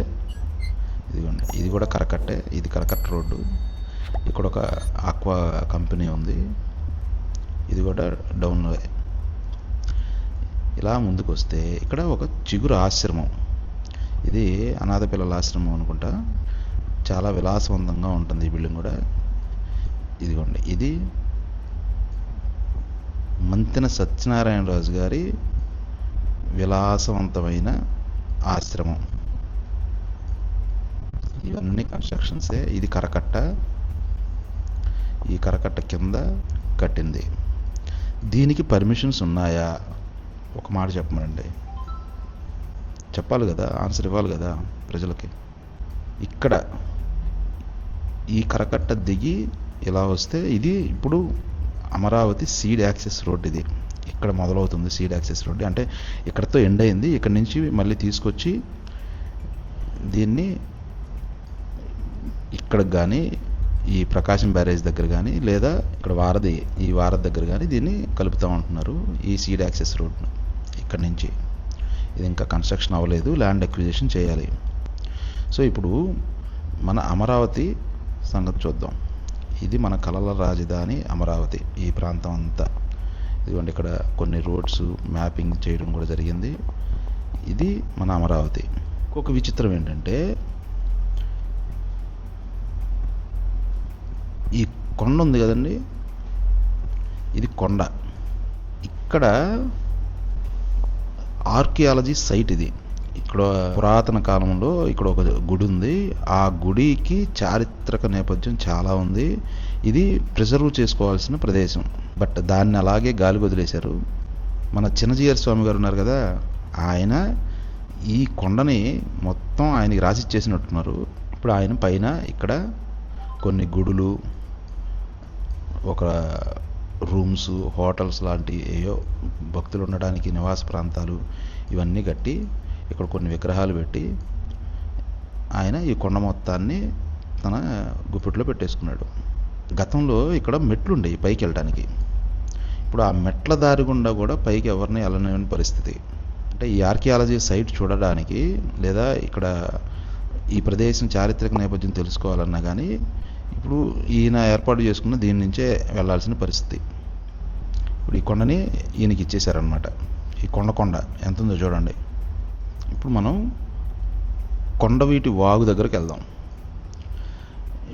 Speaker 3: ఇదిగోండి, ఇది కూడా కరకట్టే. ఇది కరకట్ట రోడ్డు. ఇక్కడ ఒక ఆక్వా కంపెనీ ఉంది, ఇది కూడా డౌన్లో. ఇలా ముందుకు వస్తే ఇక్కడ ఒక చిగురు ఆశ్రమం. ఇది అనాథ పిల్లల ఆశ్రమం అనుకుంటా. చాలా విలాసవంతంగా ఉంటుంది ఈ బిల్డింగ్ కూడా. ఇదిగోండి, ఇది మంతెన సత్యనారాయణరాజు గారి విలాసవంతమైన ఆశ్రమం. ఇవన్నీ కన్స్ట్రక్షన్సే. ఇది కరకట్ట, ఈ కరకట్ట కింద కట్టింది. దీనికి పర్మిషన్స్ ఉన్నాయా? ఒక మాట చెప్పమనండి. చెప్పాలి కదా, ఆన్సర్ ఇవ్వాలి కదా ప్రజలకి. ఇక్కడ ఈ కరకట్ట దిగి ఇలా వస్తే ఇది ఇప్పుడు అమరావతి సీడ్ యాక్సెస్ రోడ్. ఇది ఇక్కడ మొదలవుతుంది సీడ్ యాక్సెస్ రోడ్. అంటే ఇక్కడతో ఎండ్ అయింది. ఇక్కడ నుంచి మళ్ళీ తీసుకొచ్చి దీన్ని ఇక్కడికి కానీ, ఈ ప్రకాశం బ్యారేజ్ దగ్గర కానీ, లేదా ఇక్కడ ఈ వారధి దగ్గర కానీ దీన్ని కలుపుతూ ఉంటున్నారు, ఈ సీడ్ యాక్సెస్ రోడ్ను. ఇక్కడ నుంచి ఇది ఇంకా కన్స్ట్రక్షన్ అవ్వలేదు, ల్యాండ్ అక్విజిషన్ చేయాలి. సో ఇప్పుడు మన అమరావతి సంగతి చూద్దాం. ఇది మన కలల రాజధాని అమరావతి. ఈ ప్రాంతం అంతా ఇదిగోండి, ఇక్కడ కొన్ని రోడ్స్ మ్యాపింగ్ చేయడం కూడా జరిగింది. ఇది మన అమరావతి. ఇంకొక విచిత్రం ఏంటంటే, ఈ కొండ ఉంది కదండి, ఇది కొండ. ఇక్కడ ఆర్కియాలజీ సైట్ ఇది. ఇక్కడ పురాతన కాలంలో ఇక్కడ ఒక గుడి ఉంది. ఆ గుడికి చారిత్రక నేపథ్యం చాలా ఉంది. ఇది ప్రిజర్వ్ చేసుకోవాల్సిన ప్రదేశం. బట్ దాన్ని అలాగే గాలి వదిలేశారు. మన చిన్నజీయర్ స్వామి గారు ఉన్నారు కదా, ఆయన ఈ కొండని మొత్తం ఆయనకి రాసిచ్చేసినట్టున్నారు. ఇప్పుడు ఆయన పైన ఇక్కడ కొన్ని గుడులు, ఒక రూమ్స్, హోటల్స్ లాంటి ఏయో భక్తులు ఉండడానికి నివాస ప్రాంతాలు ఇవన్నీ కట్టి ఇక్కడ కొన్ని విగ్రహాలు పెట్టి ఆయన ఈ కొండ మొత్తాన్ని తన గుప్పిట్లో పెట్టేసుకున్నాడు. గతంలో ఇక్కడ మెట్లు ఉండేవి పైకి వెళ్ళడానికి. ఇప్పుడు ఆ మెట్ల దారి గుండా కూడా పైకి ఎవరిని వెళ్ళలేని పరిస్థితి. అంటే ఈ ఆర్కియాలజీ సైట్ చూడడానికి లేదా ఇక్కడ ఈ ప్రదేశం చారిత్రక నేపథ్యం తెలుసుకోవాలన్నా కానీ ఇప్పుడు ఈయన ఏర్పాటు చేసుకున్న దీని నుంచే వెళ్ళాల్సిన పరిస్థితి. ఇప్పుడు ఈ కొండని ఈయనకి ఇచ్చేశారనమాట. ఈ కొండ ఎంత ఉందో చూడండి. ఇప్పుడు మనం కొండవీటి వాగు దగ్గరికి వెళ్దాం.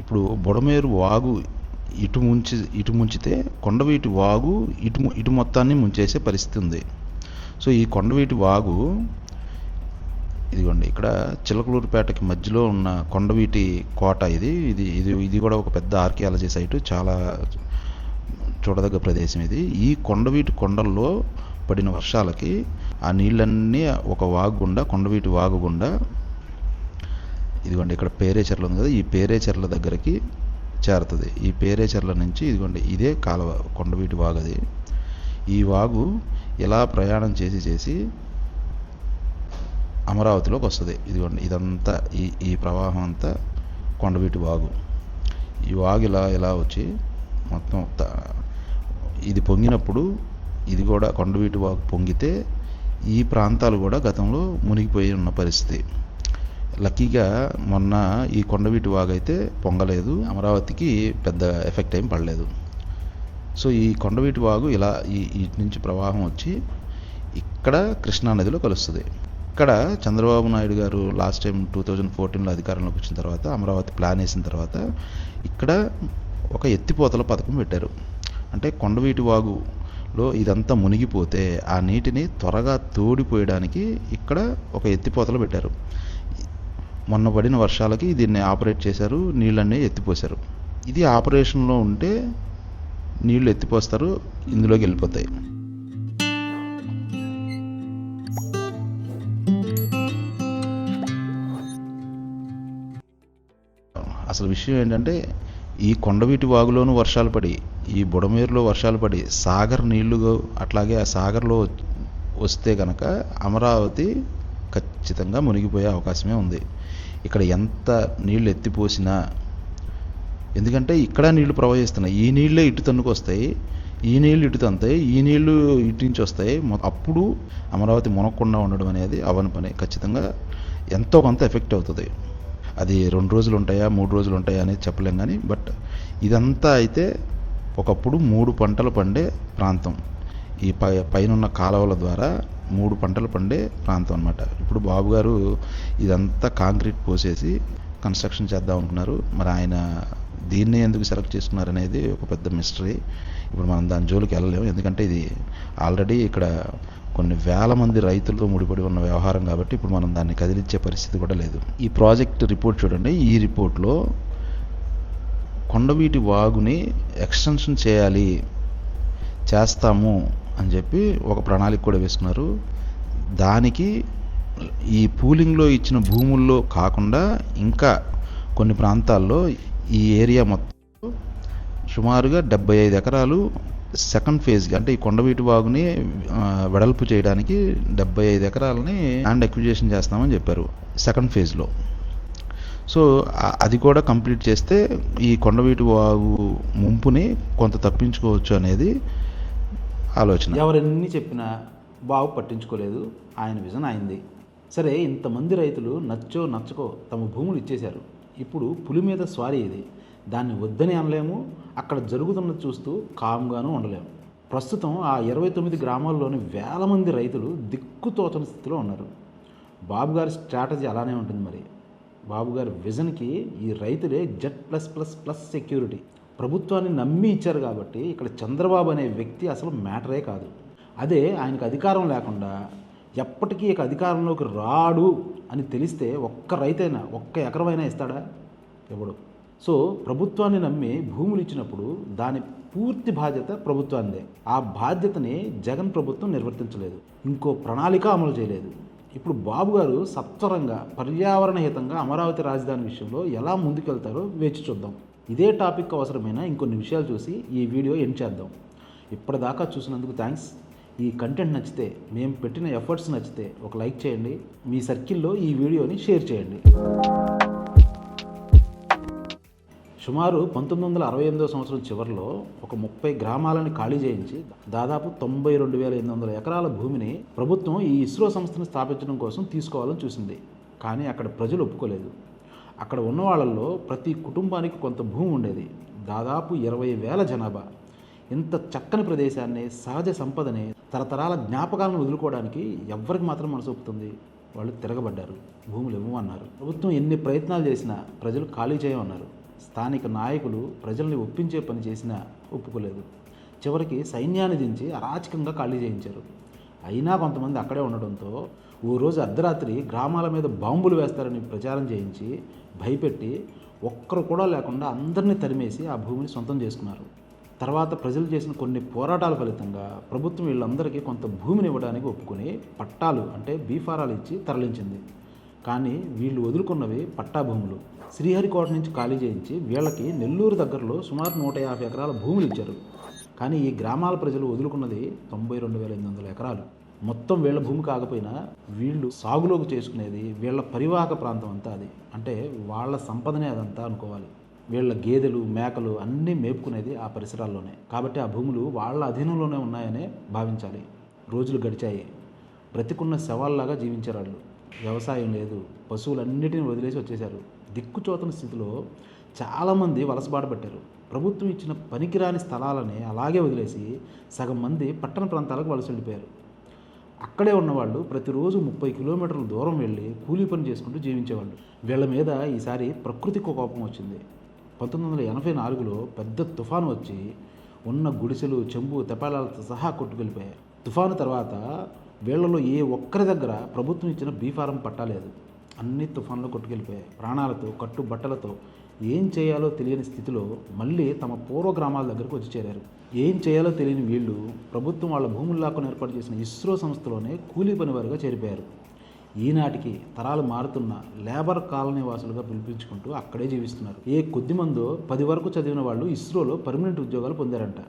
Speaker 3: ఇప్పుడు బుడమేరు వాగు ఇటు ముంచితే కొండవీటి వాగు ఇటు మొత్తాన్ని ముంచేసే పరిస్థితి ఉంది. సో ఈ కొండవీటి వాగు ఇదిగోండి, ఇక్కడ చిలకలూరుపేటకి మధ్యలో ఉన్న కొండవీటి కోట ఇది కూడా ఒక పెద్ద ఆర్కియాలజీ సైటు, చాలా చూడదగ్గ ప్రదేశం ఇది. ఈ కొండవీటి కొండల్లో పడిన వర్షాలకి ఆ నీళ్ళన్నీ ఒక వాగు గుండా, కొండవీటి వాగు గుండా, ఇదిగోండి ఇక్కడ పేరేచెర్ల ఉంది కదా, ఈ పేరేచెర్ల దగ్గరికి చేరుతుంది. ఈ పేరేచెర్ల నుంచి ఇదిగోండి ఇదే కాలువ, కొండవీటి వాగు అది. ఈ వాగు ఇలా ప్రయాణం చేసి అమరావతిలోకి వస్తుంది. ఇదిగోండి ఇదంతా ఈ ప్రవాహం అంతా కొండవీటి వాగు. ఈ వాగు ఇలా వచ్చి మొత్తం ఇది పొంగినప్పుడు ఇది కూడా కొండవీటి వాగు పొంగితే ఈ ప్రాంతాలు కూడా గతంలో మునిగిపోయి ఉన్న పరిస్థితి. లక్కీగా మొన్న ఈ కొండవీటి వాగు అయితే పొంగలేదు, అమరావతికి పెద్ద ఎఫెక్ట్ ఏం పడలేదు. సో ఈ కొండవీటి వాగు ఇలా ఇటు నుంచి ప్రవాహం వచ్చి ఇక్కడ కృష్ణానదిలో కలుస్తుంది. ఇక్కడ చంద్రబాబు నాయుడు గారు లాస్ట్ టైం 2014లో అధికారంలోకి వచ్చిన తర్వాత, అమరావతి ప్లాన్ వేసిన తర్వాత ఇక్కడ ఒక ఎత్తిపోతల పథకం పెట్టారు. అంటే కొండవీటి వాగులో ఇదంతా మునిగిపోతే ఆ నీటిని త్వరగా తోడిపోయడానికి ఇక్కడ ఒక ఎత్తిపోతలు పెట్టారు. మొన్న పడిన వర్షాలకి దీన్ని ఆపరేట్ చేశారు, నీళ్ళన్నీ ఎత్తిపోశారు. ఇది ఆపరేషన్లో ఉంటే నీళ్లు ఎత్తిపోస్తారు, ఇందులోకి వెళ్ళిపోతాయి. అసలు విషయం ఏంటంటే ఈ కొండవీటి వాగులోనూ వర్షాలు పడి, ఈ బుడమేరులో వర్షాలు పడి, సాగర్ నీళ్లు అట్లాగే ఆ సాగర్లో వస్తే కనుక అమరావతి ఖచ్చితంగా మునిగిపోయే అవకాశమే ఉంది. ఇక్కడ ఎంత నీళ్లు ఎత్తిపోసినా, ఎందుకంటే ఇక్కడ నీళ్లు ప్రవహిస్తున్నాయి, ఈ నీళ్ళే ఇటు తన్నుకు వస్తాయి, ఈ నీళ్ళు ఇటు తంతాయి, ఈ నీళ్లు ఇటు నుంచి వస్తాయి. అప్పుడు అమరావతి మునగకుండా ఉండడం అనేది అవని పని. ఖచ్చితంగా ఎంతో కొంత ఎఫెక్ట్ అవుతుంది. అది 2 రోజులు ఉంటాయా 3 రోజులు ఉంటాయా అనేది చెప్పలేం కానీ, బట్ ఇదంతా అయితే ఒకప్పుడు 3 పంటలు పండే ప్రాంతం. ఈ పైనున్న కాలువల ద్వారా 3 పంటలు పండే ప్రాంతం అనమాట. ఇప్పుడు బాబు గారు ఇదంతా కాంక్రీట్ పోసేసి కన్స్ట్రక్షన్ చేద్దాం అనుకున్నారు. మరి ఆయన దీన్ని ఎందుకు సెలెక్ట్ చేసుకున్నారు అనేది ఒక పెద్ద మిస్టరీ. ఇప్పుడు మనం దాని జోలికి వెళ్ళలేము, ఎందుకంటే ఇది ఆల్రెడీ ఇక్కడ కొన్ని వేల మంది రైతులతో ముడిపడి ఉన్న వ్యవహారం కాబట్టి ఇప్పుడు మనం దాన్ని కదిలించే పరిస్థితి కూడా లేదు. ఈ ప్రాజెక్ట్ రిపోర్ట్ చూడండి. ఈ రిపోర్ట్లో కొండవీటి వాగుని ఎక్స్టెన్షన్ చేస్తాము అని చెప్పి ఒక ప్రణాళిక కూడా వేసుకున్నారు. దానికి ఈ పూలింగ్లో ఇచ్చిన భూముల్లో కాకుండా ఇంకా కొన్ని ప్రాంతాల్లో ఈ ఏరియా మొత్తం సుమారుగా 75 ఎకరాలు సెకండ్ ఫేజ్గా, అంటే ఈ కొండవీటి వాగుని వెడల్పు చేయడానికి 75 ఎకరాలని ల్యాండ్ అక్విజిషన్ చేస్తామని చెప్పారు సెకండ్ ఫేజ్లో. సో అది కూడా కంప్లీట్ చేస్తే ఈ కొండవీటి వాగు ముంపుని కొంత తప్పించుకోవచ్చు అనేది ఆలోచన.
Speaker 1: ఎవరెన్ని చెప్పినా బాబు పట్టించుకోలేదు. ఆయన విజన్ అయింది. సరే, ఇంతమంది రైతులు నచ్చకో తమ భూములు ఇచ్చేశారు. ఇప్పుడు పులి మీద స్వారీ ఇది. దాన్ని వద్దని అనలేము, అక్కడ జరుగుతున్నది చూస్తూ కామ్గాను ఉండలేము. ప్రస్తుతం ఆ 29 గ్రామాల్లోని వేల మంది రైతులు దిక్కుతోచని స్థితిలో ఉన్నారు. బాబు గారి స్ట్రాటజీ అలానే ఉంటుంది. మరి బాబు గారి విజన్కి ఈ రైతులే Z+++ సెక్యూరిటీ. ప్రభుత్వాన్ని నమ్మి ఇచ్చారు కాబట్టి ఇక్కడ చంద్రబాబు అనే వ్యక్తి అసలు మ్యాటరే కాదు. అదే ఆయనకు అధికారం లేకుండా ఎప్పటికీ ఇక అధికారంలోకి రాడు అని తెలిస్తే ఒక్క రైతైనా ఒక్క ఎకరమైనా ఇస్తాడా? ఎవడు. సో ప్రభుత్వాన్ని నమ్మి భూములు ఇచ్చినప్పుడు దాని పూర్తి బాధ్యత ప్రభుత్వానిదే. ఆ బాధ్యతని జగన్ ప్రభుత్వం నిర్వర్తించలేదు, ఇంకో ప్రణాళిక అమలు చేయలేదు. ఇప్పుడు బాబు గారు సత్వరంగా పర్యావరణ హితంగా అమరావతి రాజధాని విషయంలో ఎలా ముందుకెళ్తారో వేచి చూద్దాం. ఇదే టాపిక్ అవసరమైన ఇంకొన్ని విషయాలు చూసి ఈ వీడియో ఎండ్ చేద్దాం. ఇప్పటిదాకా చూసినందుకు థ్యాంక్స్. ఈ కంటెంట్ నచ్చితే, మేము పెట్టిన ఎఫర్ట్స్ నచ్చితే ఒక లైక్ చేయండి, మీ సర్కిల్లో ఈ వీడియోని షేర్ చేయండి. సుమారు 1968 సంవత్సరం చివరిలో ఒక 30 గ్రామాలను ఖాళీ చేయించి దాదాపు 92,800 ఎకరాల భూమిని ప్రభుత్వం ఈ ఇస్రో సంస్థను స్థాపించడం కోసం తీసుకోవాలని చూసింది. కానీ అక్కడ ప్రజలు ఒప్పుకోలేదు. అక్కడ ఉన్న వాళ్ళల్లో ప్రతి కుటుంబానికి కొంత భూమి ఉండేది. దాదాపు 20,000 జనాభా. ఇంత చక్కని ప్రదేశాన్ని, సహజ సంపదని, తరతరాల జ్ఞాపకాలను వదులుకోవడానికి ఎవ్వరికి మాత్రం మనసు ఒప్పుతుంది? వాళ్ళు తిరగబడ్డారు, భూములు ఇవ్వమన్నారు. ప్రభుత్వం ఎన్ని ప్రయత్నాలు చేసినా ప్రజలు ఖాళీ చేయమన్నారు. స్థానిక నాయకులు ప్రజల్ని ఒప్పించే పని చేసినా ఒప్పుకోలేదు. చివరికి సైన్యాన్ని దించి అరాచకంగా ఖాళీ చేయించారు. అయినా కొంతమంది అక్కడే ఉండడంతో ఓ రోజు అర్ధరాత్రి గ్రామాల మీద బాంబులు వేస్తారని ప్రచారం చేయించి భయపెట్టి ఒక్కరు కూడా లేకుండా అందరినీ తరిమేసి ఆ భూమిని సొంతం చేసుకున్నారు. తర్వాత ప్రజలు చేసిన కొన్ని పోరాటాల ఫలితంగా ప్రభుత్వం వీళ్ళందరికీ కొంత భూమిని ఇవ్వడానికి ఒప్పుకొని పట్టాలు అంటే బీఫారాలు ఇచ్చి తరలించింది. కానీ వీళ్ళు వదులుకున్నవి పట్టా భూములు. శ్రీహరికోట నుంచి ఖాళీ చేయించి వీళ్ళకి నెల్లూరు దగ్గరలో సుమారు 150 ఎకరాల భూములు ఇచ్చారు. కానీ ఈ గ్రామాల ప్రజలు వదులుకున్నది 92,800 ఎకరాలు. మొత్తం వీళ్ళ భూమి కాకపోయినా వీళ్ళు సాగులోకి చేసుకునేది వీళ్ళ పరివాహక ప్రాంతం అంతా అది. అంటే వాళ్ళ సంపదనే అదంతా అనుకోవాలి. వీళ్ళ గేదెలు, మేకలు అన్నీ మేపుకునేది ఆ పరిసరాల్లోనే. కాబట్టి ఆ భూములు వాళ్ళ అధీనంలోనే ఉన్నాయనే భావించాలి. రోజులు గడిచాయి. బ్రతికున్న శవాల్లాగా జీవించారు వాళ్ళు. వ్యవసాయం లేదు, పశువులన్నిటిని వదిలేసి వచ్చేశారు. దిక్కుచోతని స్థితిలో చాలామంది వలసబాట పట్టారు. ప్రభుత్వం ఇచ్చిన పనికిరాని స్థలాలని అలాగే వదిలేసి సగం మంది పట్టణ ప్రాంతాలకు వలస వెళ్ళిపోయారు. అక్కడే ఉన్నవాళ్ళు ప్రతిరోజు 30 కిలోమీటర్ల దూరం వెళ్ళి కూలీ పని చేసుకుంటూ జీవించేవాళ్ళు. వీళ్ళ మీద ఈసారి ప్రకృతికి కోపం వచ్చింది. 1984లో పెద్ద తుఫాను వచ్చి ఉన్న గుడిసెలు, చెంబు, తెపాలాలతో సహా కొట్టుకెళ్ళిపోయాయి. తుఫాను తర్వాత వీళ్లలో ఏ ఒక్కరి దగ్గర ప్రభుత్వం ఇచ్చిన బీఫారం పట్టాలేదు. అన్ని తుఫాన్లో కొట్టుకెళ్ళిపోయాయి. ప్రాణాలతో, కట్టుబట్టలతో ఏం చేయాలో తెలియని స్థితిలో మళ్ళీ తమ పూర్వ గ్రామాల దగ్గరకు వచ్చి చేరారు. ఏం చేయాలో తెలియని వీళ్ళు ప్రభుత్వం వాళ్ళ భూములు లాక్కుని ఏర్పాటు చేసిన ఇస్రో సంస్థలోనే కూలీ పనివారుగా చేరిపోయారు. ఈనాటికి తరాలు మారుతున్న లేబర్ కాలనీ వాసులుగా పిలిపించుకుంటూ అక్కడే జీవిస్తున్నారు. ఏ కొద్ది మందో 10 వరకు చదివిన వాళ్ళు ఇస్రోలో పర్మనెంట్ ఉద్యోగాలు పొందారంట.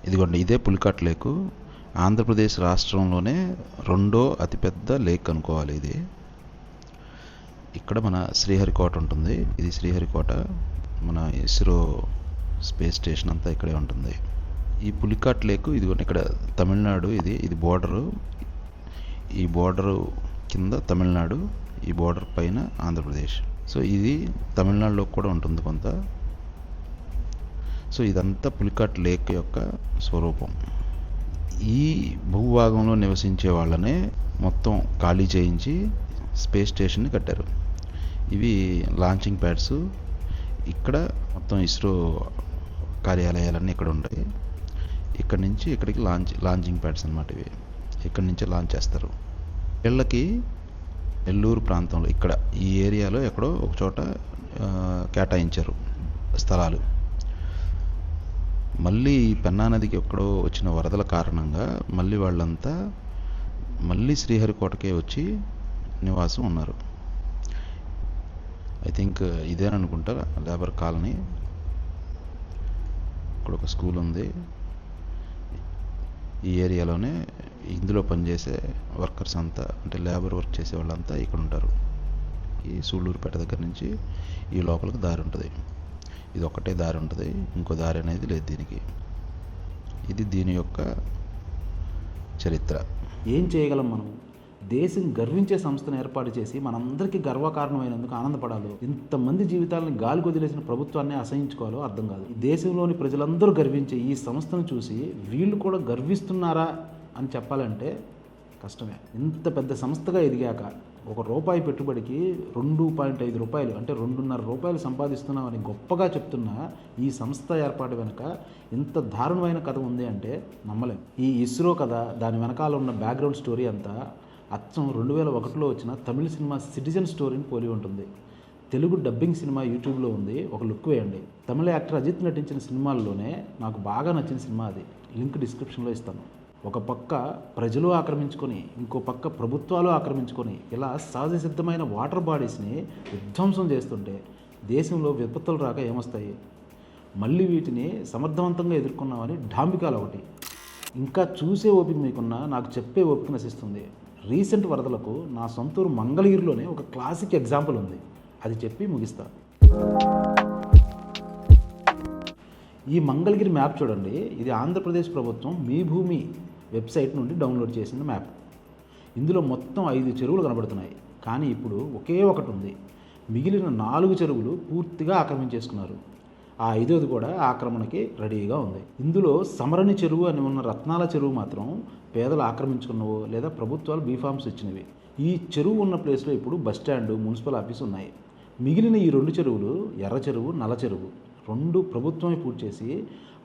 Speaker 3: ఇదిగోండి, ఇదే పులికాట్ లేకు. ఆంధ్రప్రదేశ్ రాష్ట్రంలోనే 2వ అతిపెద్ద లేక్ అనుకోవాలి ఇది. ఇక్కడ మన శ్రీహరికోట ఉంటుంది. ఇది శ్రీహరికోట. మన ఇస్రో స్పేస్ స్టేషన్ అంతా ఇక్కడే ఉంటుంది. ఈ పులికాట్ లేకు ఇదిగోండి, ఇక్కడ తమిళనాడు. ఇది బోర్డరు. ఈ బోర్డరు కింద తమిళనాడు, ఈ బోర్డర్ పైన ఆంధ్రప్రదేశ్. సో ఇది తమిళనాడులో కూడా ఉంటుంది కొంత. సో ఇదంతా పులికాట్ లేక్ యొక్క స్వరూపం. ఈ భూభాగంలో నివసించే వాళ్ళనే మొత్తం ఖాళీ చేయించి స్పేస్ స్టేషన్ని కట్టారు. ఇవి లాంచింగ్ ప్యాడ్స్. ఇక్కడ మొత్తం ఇస్రో కార్యాలయాలన్నీ ఇక్కడ ఉంటాయి. ఇక్కడ నుంచి ఇక్కడికి లాంచింగ్ ప్యాడ్స్ అన్నమాట ఇవి. ఇక్కడి నుంచే లాంచ్ చేస్తారు. వీళ్ళకి నెల్లూరు ప్రాంతంలో ఇక్కడ ఈ ఏరియాలో ఎక్కడో ఒక చోట కేటాయించారు స్థలాలు. మళ్ళీ పెన్నా నదికి ఎక్కడో వచ్చిన వరదల కారణంగా మళ్ళీ వాళ్ళంతా మళ్ళీ శ్రీహరికోటకే వచ్చి నివాసం ఉన్నారు. ఐ థింక్ ఇదేననుకుంటా లేబర్ కాలనీ. ఇక్కడ ఒక స్కూల్ ఉంది. ఈ ఏరియాలోనే ఇందులో పనిచేసే వర్కర్స్ అంతా, అంటే లేబర్ వర్క్ చేసే వాళ్ళంతా ఇక్కడ ఉంటారు. ఈ సూళ్ళూరుపేట దగ్గర నుంచి ఈ లోపలికి దారి ఉంటుంది. ఇది ఒక్కటే దారి ఉంటుంది, ఇంకో దారి అనేది లేదు దీనికి. ఇది దీని యొక్క చరిత్ర.
Speaker 1: ఏం చేయగలం మనం? దేశం గర్వించే సంస్థను ఏర్పాటు చేసి మనందరికీ గర్వకారణమైనందుకు ఆనందపడాలో, ఇంతమంది జీవితాలను గాలి కొదిలేసిన ప్రభుత్వాన్ని అసహించుకోవాలో అర్థం కాదు. ఈ దేశంలోని ప్రజలందరూ గర్వించే ఈ సంస్థను చూసి వీళ్ళు కూడా గర్విస్తున్నారా అని చెప్పాలంటే కష్టమే. ఇంత పెద్ద సంస్థగా ఎదిగాక ₹1 పెట్టుబడికి 2.5 రూపాయలు అంటే ₹2.5 సంపాదిస్తున్నామని గొప్పగా చెప్తున్న ఈ సంస్థ ఏర్పాటు వెనుక ఇంత దారుణమైన కథ ఉంది అంటే నమ్మలేం. ఈ ఇస్రో కథ, దాని వెనకాల ఉన్న బ్యాక్గ్రౌండ్ స్టోరీ అంతా అచ్చం 2001లో వచ్చిన తమిళ సినిమా సిటిజన్ స్టోరీని పోలి ఉంటుంది. తెలుగు డబ్బింగ్ సినిమా యూట్యూబ్లో ఉంది, ఒక లుక్ వేయండి. తమిళ యాక్టర్ అజిత్ నటించిన సినిమాల్లోనే నాకు బాగా నచ్చిన సినిమా అది. లింక్ డిస్క్రిప్షన్లో ఇస్తాను. ఒక పక్క ప్రజలు ఆక్రమించుకొని, ఇంకో పక్క ప్రభుత్వాలు ఆక్రమించుకొని ఇలా సహజ సిద్ధమైన వాటర్ బాడీస్ని విధ్వంసం చేస్తుంటే దేశంలో విపత్తులు రాక ఏమొస్తాయి? మళ్ళీ వీటిని సమర్థవంతంగా ఎదుర్కొన్నామని డాంబికాలు ఒకటి. ఇంకా చూసే ఓపిక మీకున్నా నాకు చెప్పే ఓపిక నశిస్తుంది. రీసెంట్ వరదలకు నా సొంతూరు మంగళగిరిలోనే ఒక క్లాసిక్ ఎగ్జాంపుల్ ఉంది, అది చెప్పి ముగిస్తా. ఈ మంగళగిరి మ్యాప్ చూడండి. ఇది ఆంధ్రప్రదేశ్ ప్రభుత్వం మీ భూమి వెబ్సైట్ నుండి డౌన్లోడ్ చేసిన మ్యాప్. ఇందులో మొత్తం 5 చెరువులు కనబడుతున్నాయి. కానీ ఇప్పుడు ఒకే ఒకటి ఉంది. మిగిలిన 4 చెరువులు పూర్తిగా ఆక్రమించేసుకున్నారు. ఆ 5వది కూడా ఆక్రమణకి రెడీగా ఉంది. ఇందులో సమరణి చెరువు అని ఉన్న రత్నాల చెరువు మాత్రం పేదలు ఆక్రమించుకున్నవో లేదా ప్రభుత్వాలు బీఫామ్స్ ఇచ్చినవి. ఈ చెరువు ఉన్న ప్లేస్లో ఇప్పుడు బస్టాండు, మున్సిపల్ ఆఫీస్ ఉన్నాయి. మిగిలిన ఈ 2 చెరువులు ఎర్ర చెరువు, నల్ల చెరువు 2 ప్రభుత్వమే పూర్తి చేసి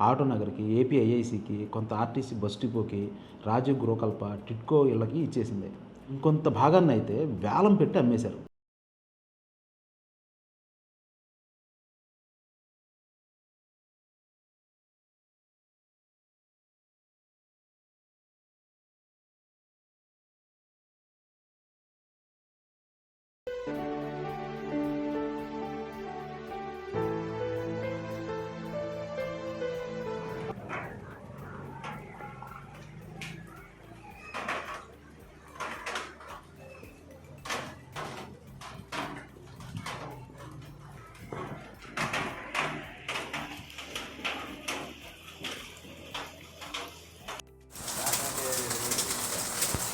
Speaker 1: ఆటోనగర్కి, ఏపీఐఐసికి, కొంత ఆర్టీసీ బస్ డిపోకి, రాజీవ్ గృహకల్ప, టిట్కో ఇళ్ళకి ఇచ్చేసింది. ఇంకొంత భాగాన్ని అయితే వేలం పెట్టి అమ్మేశారు.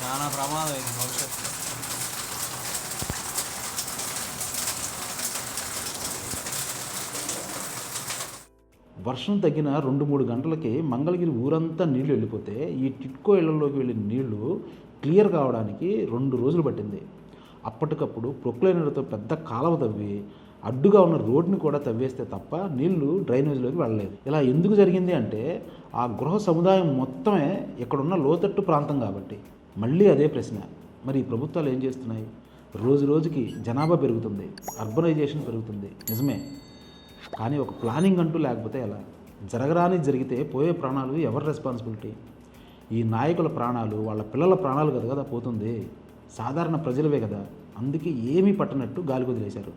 Speaker 4: చాలా ప్రమాదం ఇది భవిష్యత్తులో.
Speaker 1: వర్షం తగ్గిన 2-3 గంటలకి మంగళగిరి ఊరంతా నీళ్లు వెళ్ళిపోతే ఈ టిట్కో ఇళ్లలోకి వెళ్ళిన నీళ్లు క్లియర్ కావడానికి 2 రోజులు పట్టింది. అప్పటికప్పుడు ప్రొక్లైనర్తో పెద్ద కాలువ తవ్వి అడ్డుగా ఉన్న రోడ్ని కూడా తవ్వేస్తే తప్ప నీళ్లు డ్రైనేజ్లోకి వెళ్ళలేదు. ఇలా ఎందుకు జరిగింది అంటే ఆ గృహ సముదాయం మొత్తమే ఇక్కడున్న లోతట్టు ప్రాంతం కాబట్టి. మళ్ళీ అదే ప్రశ్న, మరి ఈ ప్రభుత్వాలు ఏం చేస్తున్నాయి? రోజు రోజుకి జనాభా పెరుగుతుంది, అర్బనైజేషన్ పెరుగుతుంది, నిజమే. కానీ ఒక ప్లానింగ్ అంటూ లేకపోతే ఎలా? జరగరాని జరిగితే పోయే ప్రాణాలు ఎవరి రెస్పాన్సిబిలిటీ? ఈ నాయకుల ప్రాణాలు, వాళ్ళ పిల్లల ప్రాణాలు కదా పోతుంది, సాధారణ ప్రజలవే కదా. అందుకే ఏమీ పట్టనట్టు గాలి వదిలేశారు.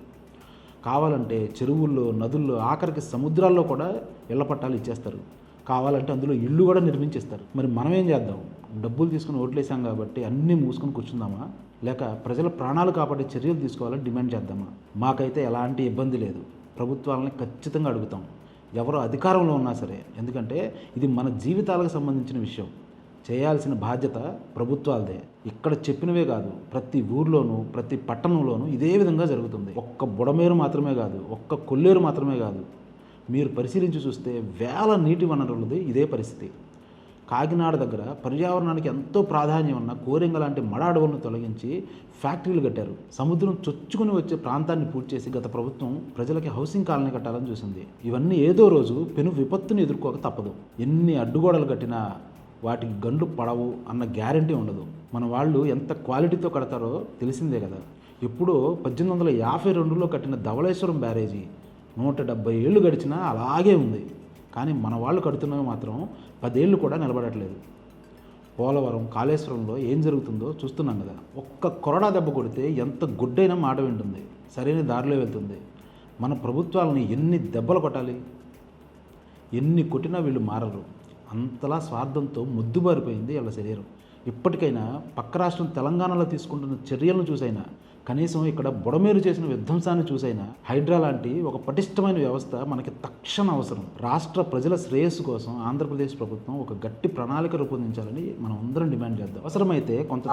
Speaker 1: కావాలంటే చెరువుల్లో, నదుల్లో, ఆఖరికి సముద్రాల్లో కూడా ఇళ్ల పట్టాలు ఇచ్చేస్తారు. కావాలంటే అందులో ఇళ్ళు కూడా నిర్మించేస్తారు. మరి మనం ఏం చేద్దాం? డబ్బులు తీసుకుని ఓట్లేసాం కాబట్టి అన్నీ మూసుకొని కూర్చుందామా? లేక ప్రజల ప్రాణాలు కాపాడే చర్యలు తీసుకోవాలని డిమాండ్ చేద్దామా? మాకైతే ఎలాంటి ఇబ్బంది లేదు. ప్రభుత్వాలని ఖచ్చితంగా అడుగుతాం, ఎవరో అధికారంలో ఉన్నా సరే. ఎందుకంటే ఇది మన జీవితాలకు సంబంధించిన విషయం. చేయాల్సిన బాధ్యత ప్రభుత్వాలదే. ఇక్కడ చెప్పినవే కాదు, ప్రతి ఊర్లోనూ, ప్రతి పట్టణంలోనూ ఇదే విధంగా జరుగుతుంది. ఒక్క బుడమేరు మాత్రమే కాదు, ఒక్క కొల్లేరు మాత్రమే కాదు. మీరు పరిశీలించి చూస్తే వేల నీటి వనరులది ఇదే పరిస్థితి. కాకినాడ దగ్గర పర్యావరణానికి ఎంతో ప్రాధాన్యం ఉన్న కోరింగ లాంటి మడ అడవులను తొలగించి ఫ్యాక్టరీలు కట్టారు. సముద్రం చొచ్చుకుని వచ్చే ప్రాంతాన్ని పూర్తి చేసి గత ప్రభుత్వం ప్రజలకి హౌసింగ్ కాలనీ కట్టాలని చూసింది. ఇవన్నీ ఏదో రోజు పెను విపత్తుని ఎదుర్కోక తప్పదు. ఎన్ని అడ్డుగోడలు కట్టినా వాటికి గండ్లు పడవు అన్న గ్యారంటీ ఉండదు. మన వాళ్ళు ఎంత క్వాలిటీతో కడతారో తెలిసిందే కదా. ఎప్పుడో 1852లో కట్టిన ధవళేశ్వరం బ్యారేజీ 170 ఏళ్ళు గడిచినా అలాగే ఉంది. కానీ మన వాళ్ళు కడుతున్నవి మాత్రం 10 ఏళ్ళు కూడా నిలబడట్లేదు. పోలవరం, కాళేశ్వరంలో ఏం జరుగుతుందో చూస్తున్నాం కదా. ఒక్క కొరడా దెబ్బ కొడితే ఎంత గుడ్డైనా మాట వింటుంది, సరైన దారిలో వెళ్తుంది. మన ప్రభుత్వాలని ఎన్ని దెబ్బలు కొట్టాలి? ఎన్ని కొట్టినా వీళ్ళు మారరు. అంతలా స్వార్థంతో ముద్దుబారిపోయింది వీళ్ళ శరీరం. ఇప్పటికైనా పక్క రాష్ట్రం తెలంగాణలో తీసుకుంటున్న చర్యలను చూసైనా, కనీసం ఇక్కడ బుడమేరు చేసిన విధ్వంసాన్ని చూసైనా హైడ్రా లాంటి ఒక పటిష్టమైన వ్యవస్థ మనకి తక్షణ అవసరం. రాష్ట్ర ప్రజల శ్రేయస్సు కోసం ఆంధ్రప్రదేశ్ ప్రభుత్వం ఒక గట్టి ప్రణాళిక రూపొందించాలని మనం అందరం డిమాండ్ చేద్దాం. అవసరమైతే కొంత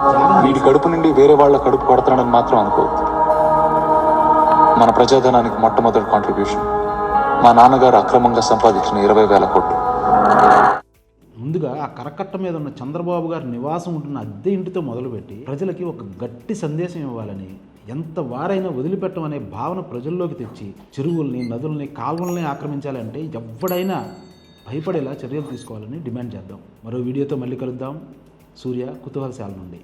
Speaker 5: వీడి కడుపు నుండి వేరే వాళ్ళ కడుపు కొడతాడని మాత్రం అనుకోవద్దు. మన ప్రజాధనానికి మొట్టమొదటి కాంట్రిబ్యూషన్ మా నాన్నగారు అక్రమంగా సంపాదించిన 20,000 కోట్లు.
Speaker 1: ముందుగా ఆ కరకట్ట మీద ఉన్న చంద్రబాబు గారి నివాసం ఉంటున్న అద్దె ఇంటితో మొదలుపెట్టి ప్రజలకి ఒక గట్టి సందేశం ఇవ్వాలని, ఎంత వారైనా వదిలిపెట్టమనే భావన ప్రజల్లోకి తెచ్చి చెరువుల్ని, నదుల్ని, కాల్వల్ని ఆక్రమించాలంటే ఎవడైనా భయపడేలా చర్యలు తీసుకోవాలని డిమాండ్ చేద్దాం. మరో వీడియోతో మళ్ళీ కలుద్దాం. సూర్య, కుతూహలశాల నుండి.